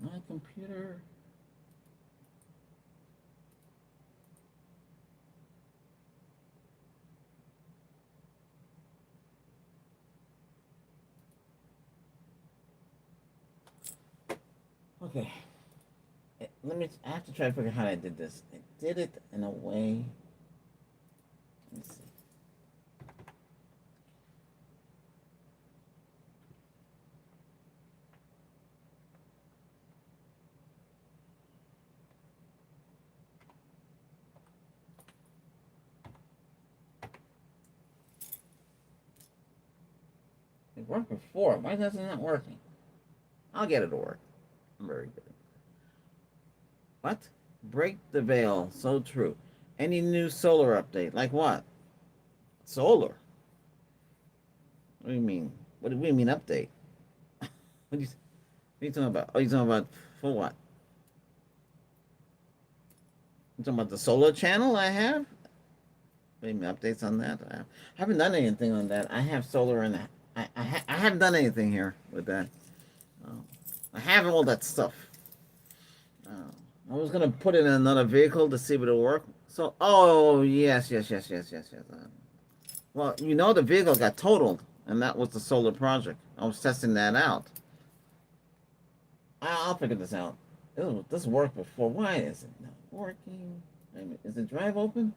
My computer. Okay. I have to try to figure out how I did this. I did it in a way. It worked before. Why isn't it not working? I'll get it to work. I'm very good. What? Break the veil. So true. Any new solar update? Like what? Solar? What do you mean? What do you mean update? What are you talking about? Oh, you talking about for what? You talking about the solar channel I have? Maybe updates on that. I haven't done anything on that. I have solar in that. I haven't done anything here with that. Uh, I have all that stuff. I was gonna put it in another vehicle to see if it'll work. So, oh yes. Well, you know the vehicle got totaled, and that was the solar project. I was testing that out. I'll figure this out. This worked before. Why is it not working? Is the drive open?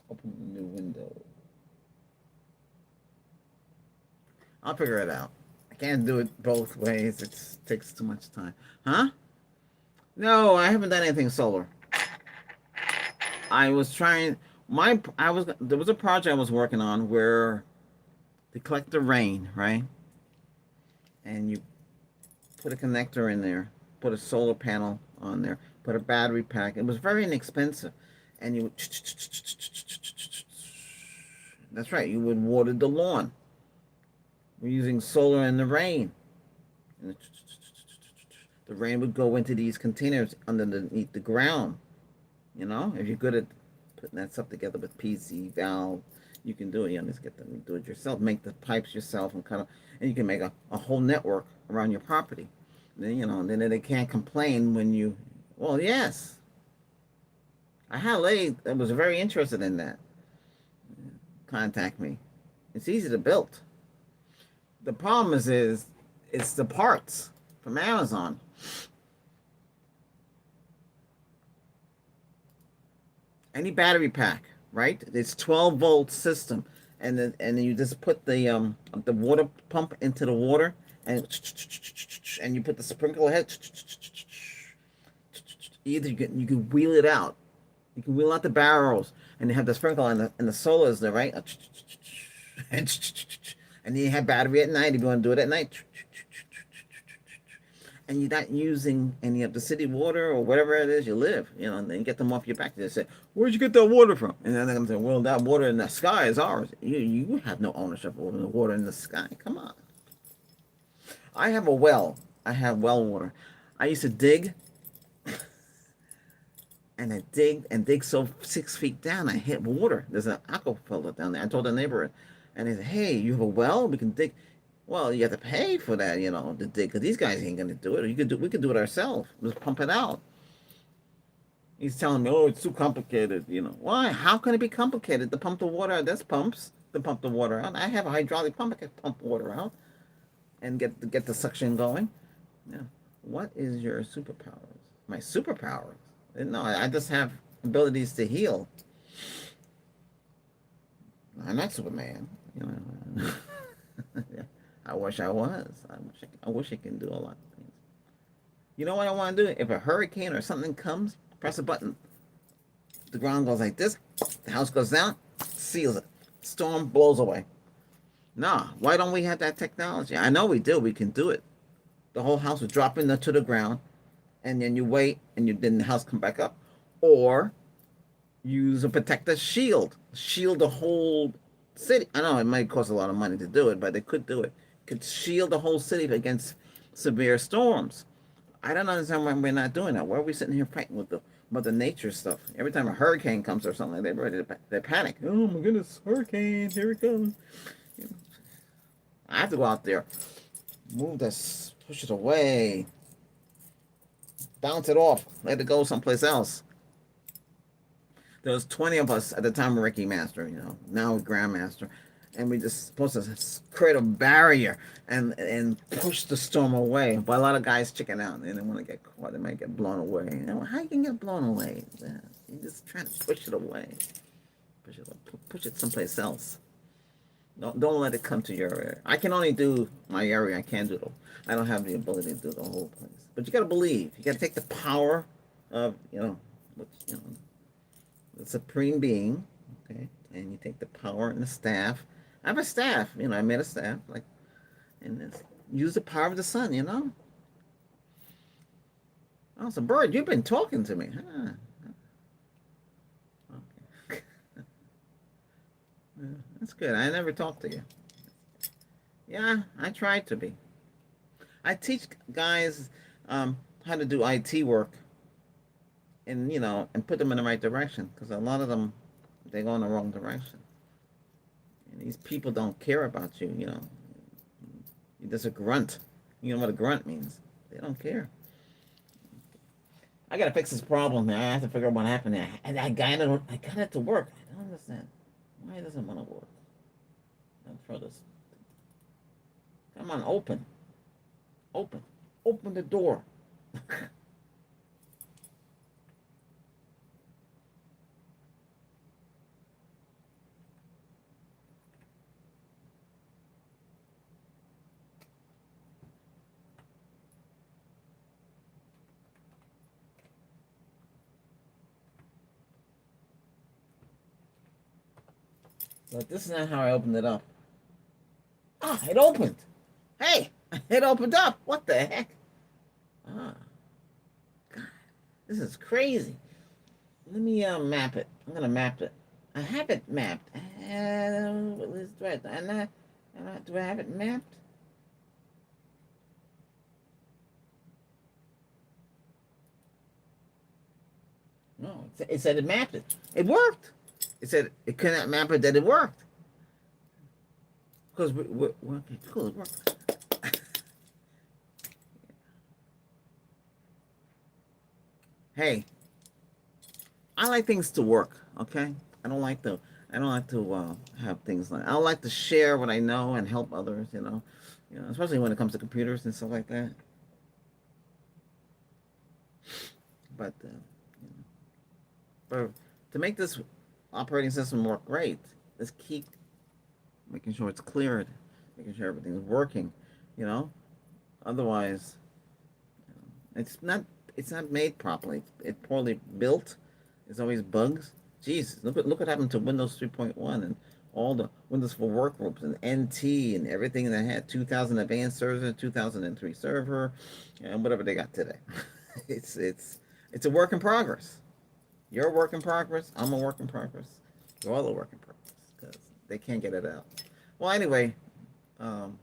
Open the new window. I'll figure it out. I can't do it both ways. It takes too much time. Huh? No, I haven't done anything solar. I was trying. There was a project I was working on where to collect the rain, right? And you put a connector in there, put a solar panel on there, put a battery pack. It was very inexpensive, and you. That's right. You would water the lawn. We're using solar in the rain. And the rain would go into these containers underneath the ground. You know, if you're good at putting that stuff together with PC valve, you can do it. You just get them, do it yourself. Make the pipes yourself and kind of, and you can make a whole network around your property. Then then they can't complain when you. Well, yes, I had a lady that was very interested in that. Contact me. It's easy to build. The problem is it's the parts from Amazon. Any battery pack, right? It's 12-volt system, and then you just put the water pump into the water, and you put the sprinkler head. Either you can wheel it out, you can wheel out the barrels, and you have the sprinkler and the solar is there, right? And then you have battery at night if you want to do it at night. And you're not using any of the city water or whatever it is you live, and then you get them off your back. They say, "Where'd you get that water from?" And then they're gonna say, "Well, that water in the sky is ours." You have no ownership over the water in the sky. Come on. I have a well. I have well water. I used to dig, and I dig so 6 feet down. I hit water. There's an aquifer down there. I told the neighbor, and they said, "Hey, you have a well? We can dig." Well, you have to pay for that, to dig, because these guys ain't gonna do it. We could do it ourselves. Just pump it out. He's telling me, oh, it's too complicated. Why? How can it be complicated to pump the water out? There's pumps to pump the water out. I have a hydraulic pump. I can pump water out and get the suction going. Yeah. What is your superpowers? My superpowers? No, I just have abilities to heal. I'm not Superman. Yeah. I wish I was. I wish I can do a lot of things. You know what I want to do? If a hurricane or something comes, press a button. The ground goes like this. The house goes down, seals it. Storm blows away. Nah, why don't we have that technology? I know we do. We can do it. The whole house would drop into the ground, and then you wait, and then the house come back up. Or use a protective shield the whole city. I know it might cost a lot of money to do it, but they could do it. Could shield the whole city against severe storms. I don't understand why we're not doing that. Why are we sitting here fighting with the Mother Nature stuff? Every time a hurricane comes or something, they panic. Oh my goodness, hurricane! Here it comes. I have to go out there, move this, push it away, bounce it off, let it go someplace else. There was 20 of us at the time of Ricky Master, now Grandmaster. and we just supposed to create a barrier and push the storm away. But a lot of guys chicken out. They don't want to get caught. They might get blown away. You know, how you can get blown away? You just try to push it away. Push it someplace else. Don't let it come to your area. I can only do my area. I can't do the. I don't have the ability to do the whole place. But you got to believe. You got to take the power of the supreme being, okay, and you take the power and the staff. I have a staff. I made a staff and use the power of the sun. Oh, so Bird, you've been talking to me. Huh? Okay. That's good. I never talked to you. Yeah, I tried to be. I teach guys how to do IT work and put them in the right direction because a lot of them they go in the wrong direction. And these people don't care about you. You're just a grunt. You know what a grunt means? They don't care. I gotta fix this problem. I have to figure out what happened there. And I got it to work. I don't understand. Why doesn't it want to work? I'll throw this. Come on, open. Open the door. But this is not how I opened it up. Ah, it opened. Hey, it opened up. What the heck? Ah, God, this is crazy. Let me map it. I'm gonna map it. I have it mapped. Do I have it mapped? No, it said it mapped it. It worked. It said it could not map it that it worked. Because we're okay, cool, it worked. Hey, I like things to work. Okay, I don't like to have things like I don't like to share what I know and help others. Especially when it comes to computers and stuff like that. But for to make this operating system work great, let's keep making sure it's cleared, making sure everything's working. You know, otherwise, it's not made properly. It's poorly built. There's always bugs. Jeez, look what happened to Windows 3.1 and all the Windows for Workgroups and NT and everything that had 2000 Advanced Server, 2003 Server, and whatever they got today. It's a work in progress. You're a work in progress. I'm a work in progress. We're all a work in progress because they can't get it out. Well, anyway, um,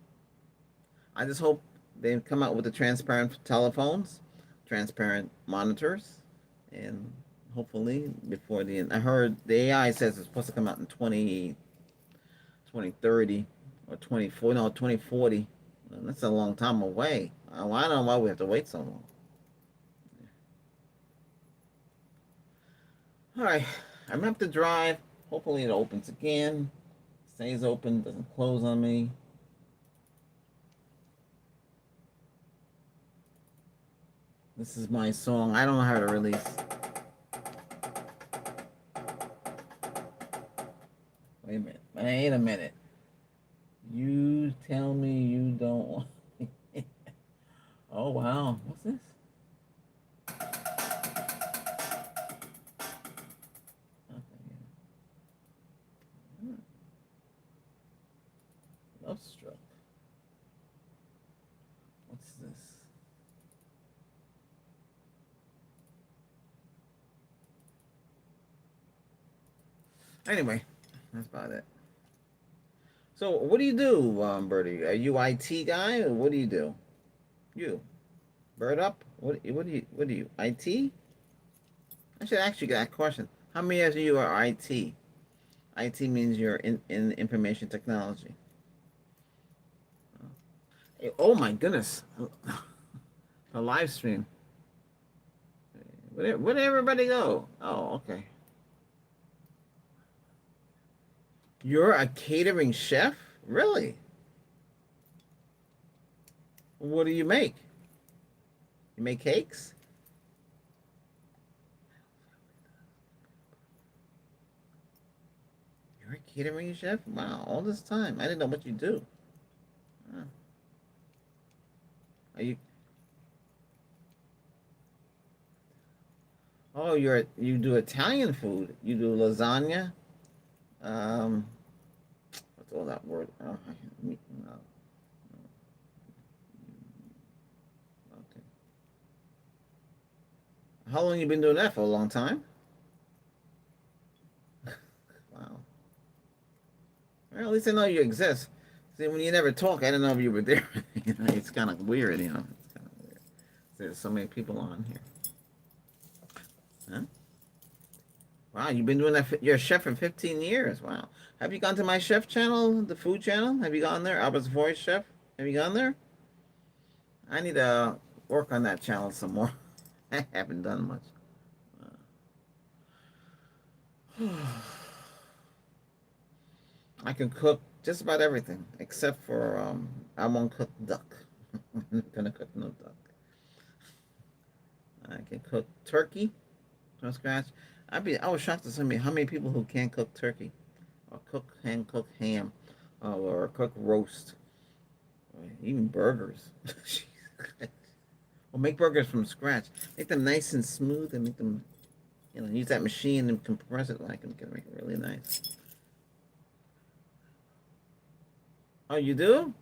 I just hope they come out with the transparent telephones, transparent monitors, and hopefully before the end. I heard the AI says it's supposed to come out in 2030 or 2040. No, 2040. That's a long time away. I don't know why we have to wait so long. All right, I'm up the drive. Hopefully it opens again. Stays open, doesn't close on me. This is my song. I don't know how to release. Wait a minute. You tell me you don't want. Oh wow, what's this? Okay, yeah. Love stroke. What's this? Anyway, that's about it. So, what do you do, Birdie? Are you IT guy, or what do you do? You, Bird up. What do you? IT? I should ask you that question. How many of you are IT? IT means you're in information technology. Oh my goodness, a live stream. Where did everybody go? Oh, okay. You're a catering chef? Really? What do you make? You make cakes? You're a catering chef? Wow, all this time. I didn't know what you do. Huh. Are you Oh, you do Italian food. You do lasagna. Um, what's all that word? Oh, no, okay. How long you been doing that for? A long time? Wow. Well, at least I know you exist. See, when you never talk, I didn't know if you were there. It's kind of weird, It's kind of weird. There's so many people on here. Huh? Wow, you've been doing that. You're a chef for 15 years. Wow. Have you gone to my chef channel, the food channel? Have you gone there? Albert's Voice Chef. Have you gone there? I need to work on that channel some more. I haven't done much. I can cook just about everything except for I won't cook duck. I'm not gonna cook no duck. I can cook turkey from scratch. I was shocked to see me how many people who can't cook turkey or cook ham or cook roast or even burgers. Or make burgers from scratch. Make them nice and smooth and make them use that machine and compress it like and can make it really nice. Oh, you do?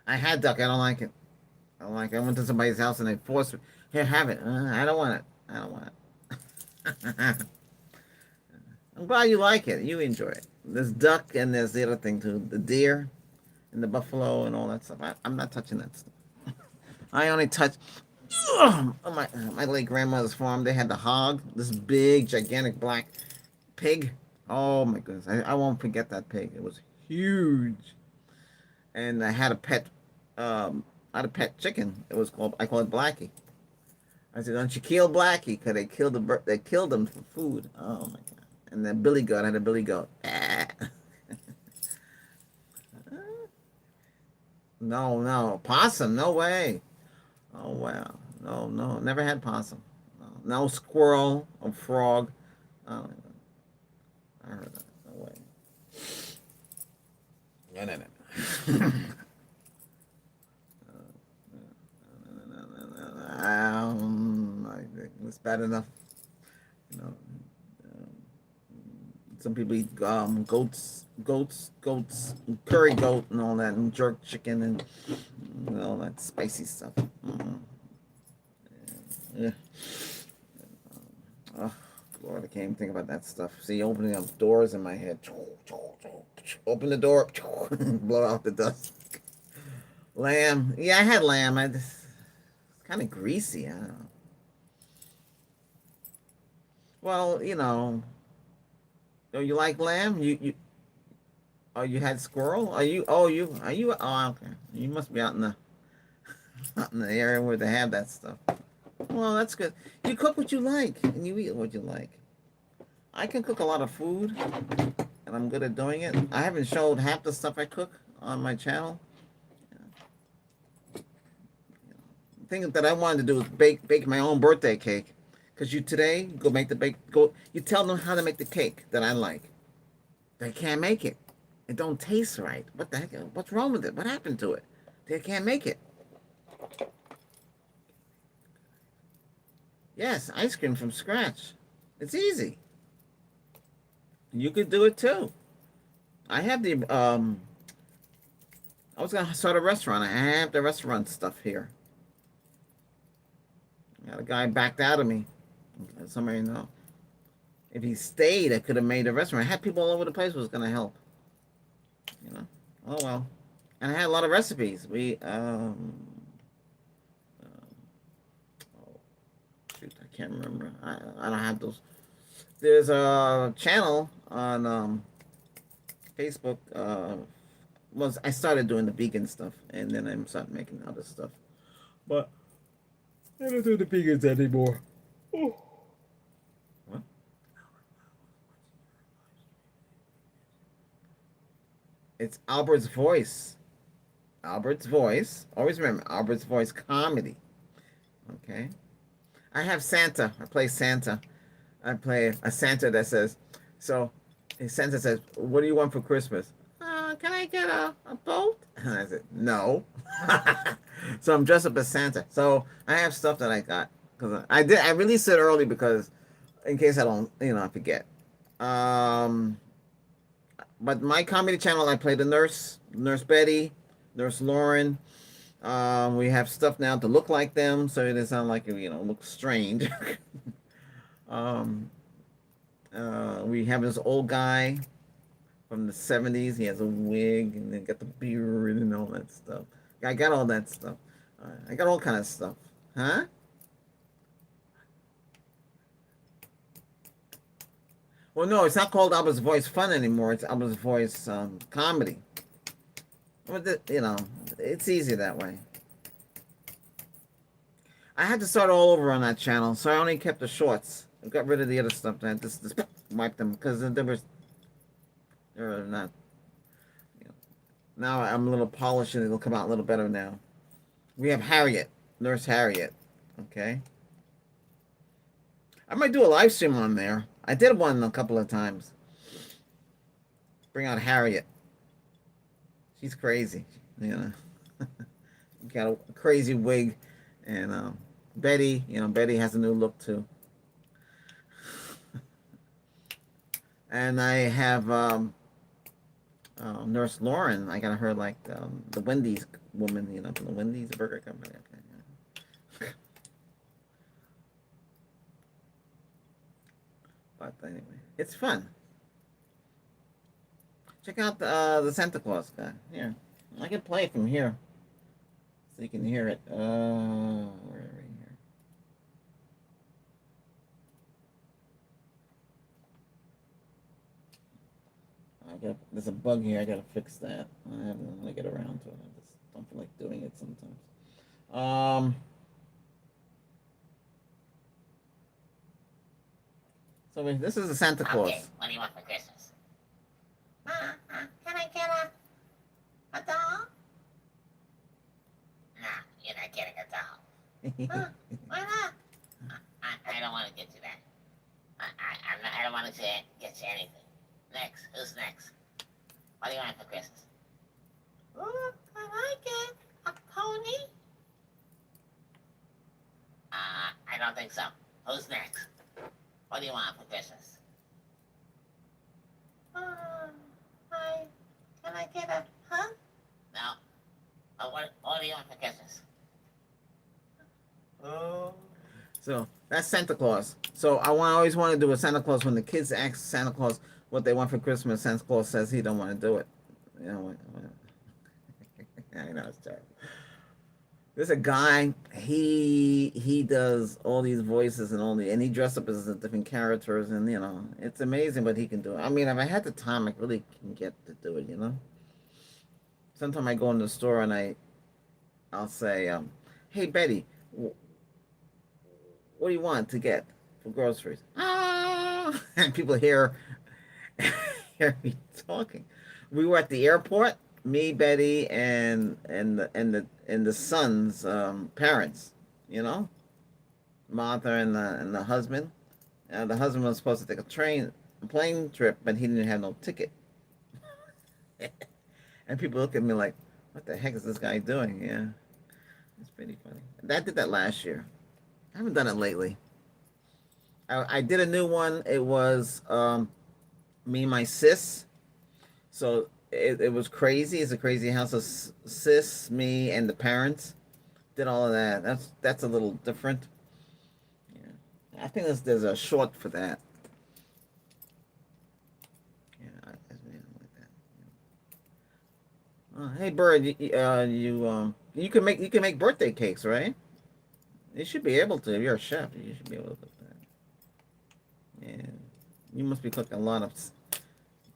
I had duck. I don't like it. I don't like it. I went to somebody's house and they forced me. Here, have it. I don't want it. I don't want it. I'm glad you like it. You enjoy it. There's duck and there's the other thing too. The deer and the buffalo and all that stuff. I'm not touching that stuff. I only touch on my late grandmother's farm. They had the hog, this big, gigantic black pig. Oh my goodness. I won't forget that pig. It was huge. And I had a pet chicken. I call it Blackie. I said, "Don't you kill Blackie?" Because they killed him for food. Oh my god! And then Billy Goat, I had a Billy Goat. No, no, possum, no way. Oh wow, no, no, never had possum. No, no squirrel or frog. Oh, I heard that. No way. No, no, no. It's bad enough. You know, um, some people eat goats, curry goat, and all that, and jerk chicken, and all that spicy stuff. Yeah. Oh, Lord, I can't even think about that stuff. See, opening up doors in my head. Open the door, blow out the dust. Lamb. Yeah, I had lamb. It's kind of greasy. I don't know. Well, oh, you like lamb? Oh, you had squirrel? Oh, okay. You must be out in the area where they have that stuff. Well, that's good. You cook what you like and you eat what you like. I can cook a lot of food and I'm good at doing it. I haven't showed half the stuff I cook on my channel. The thing that I wanted to do is bake my own birthday cake. Cause you today go make the bake go. You tell them how to make the cake that I like. They can't make it. It don't taste right. What the heck? What's wrong with it? What happened to it? They can't make it. Yes, ice cream from scratch. It's easy. You could do it too. I have the I was gonna start a restaurant. I have the restaurant stuff here. Got a guy backed out of me. Somebody know. If he stayed, I could have made a restaurant. I had people all over the place who was gonna help. You know. Oh well. And I had a lot of recipes. Oh, shoot, I can't remember. I don't have those. There's a channel on Facebook. Was I started doing the vegan stuff, and then I started making other stuff. But I don't do the vegans anymore. Oh. What? It's Albert's Voice. Albert's Voice. Always remember Albert's Voice comedy. Okay. I have Santa. I play Santa. I play a Santa that says, so Santa says, "What do you want for Christmas?" Can I get a boat? And I said, "No." So I'm dressed up as Santa. So I have stuff that I got because I released it early because in case I don't, I forget. Um, but my comedy channel, I play the nurse, Nurse Betty, Nurse Lauren. We have stuff now to look like them, so it doesn't sound like look strange. um, we have this old guy from the '70s. He has a wig and then got the beard and all that stuff. I got all that stuff. I got all kind of stuff, huh? Well, no, it's not called Albert's Voice Fun anymore. It's Albert's Voice Comedy. But it's easy that way. I had to start all over on that channel, so I only kept the shorts. I got rid of the other stuff. I just wiped them because they were not. You know, now I'm a little polished and it'll come out a little better now. We have Harriet, Nurse Harriet. Okay. I might do a live stream on there. I did one a couple of times. Bring out Harriet. She's crazy, Got a crazy wig, and Betty, Betty has a new look too. And I have Nurse Lauren. I got her like the Wendy's woman, from the Wendy's Burger Company. Okay. But anyway, it's fun. Check out the Santa Claus guy. Here, I can play it from here, so you can hear it. Where are we here? There's a bug here. I gotta fix that. I'm gonna get around to it. I just don't feel like doing it sometimes. So this is a Santa Claus. Okay, what do you want for Christmas? Can I get a doll? No, you're not getting a doll. Why not? I don't want to get you that. I don't want to get you anything. Next, who's next? What do you want for Christmas? Oh, can I get a pony? I don't think so. Who's next? What do you want for Christmas? Can I get a, huh? No. What do you want for Christmas? Oh. So that's Santa Claus. So always want to do a Santa Claus when the kids ask Santa Claus what they want for Christmas. Santa Claus says he don't want to do it. I know it's terrible. There's a guy. He does all these voices and he dressed up as different characters and it's amazing what he can do. I mean, if I had the time, I really can get to do it. Sometimes I go in the store and I'll say, "Hey Betty, what do you want to get for groceries?" And people hear me talking. We were at the airport, me, Betty, and the son's parents, Martha and the husband. The husband was supposed to take a plane trip, but he didn't have no ticket. And people look at me like, "What the heck is this guy doing?" Yeah, it's pretty funny. I did that last year. I haven't done it lately. I did a new one. It was me and my sis. So it was crazy. It's a crazy house of sis, me, and the parents. Did all of that. That's a little different. Yeah, I think there's a short for that. Yeah, like that. Hey Bird, you can make birthday cakes, right? You should be able to. If you're a chef, you should be able to cook that. Yeah, you must be cooking a lot of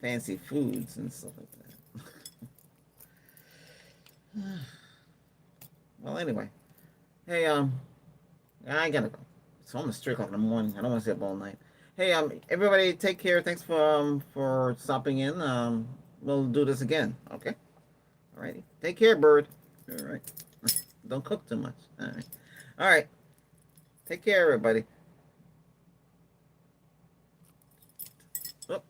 fancy foods and stuff like that. Well, anyway, hey, I gotta go. It's almost 3 o'clock in the morning. I don't want to stay up all night. Hey, everybody, take care. Thanks for stopping in. we'll do this again. Okay. Alrighty. Take care, bird. All right. Don't cook too much. All right. All right. Take care, everybody. Oh.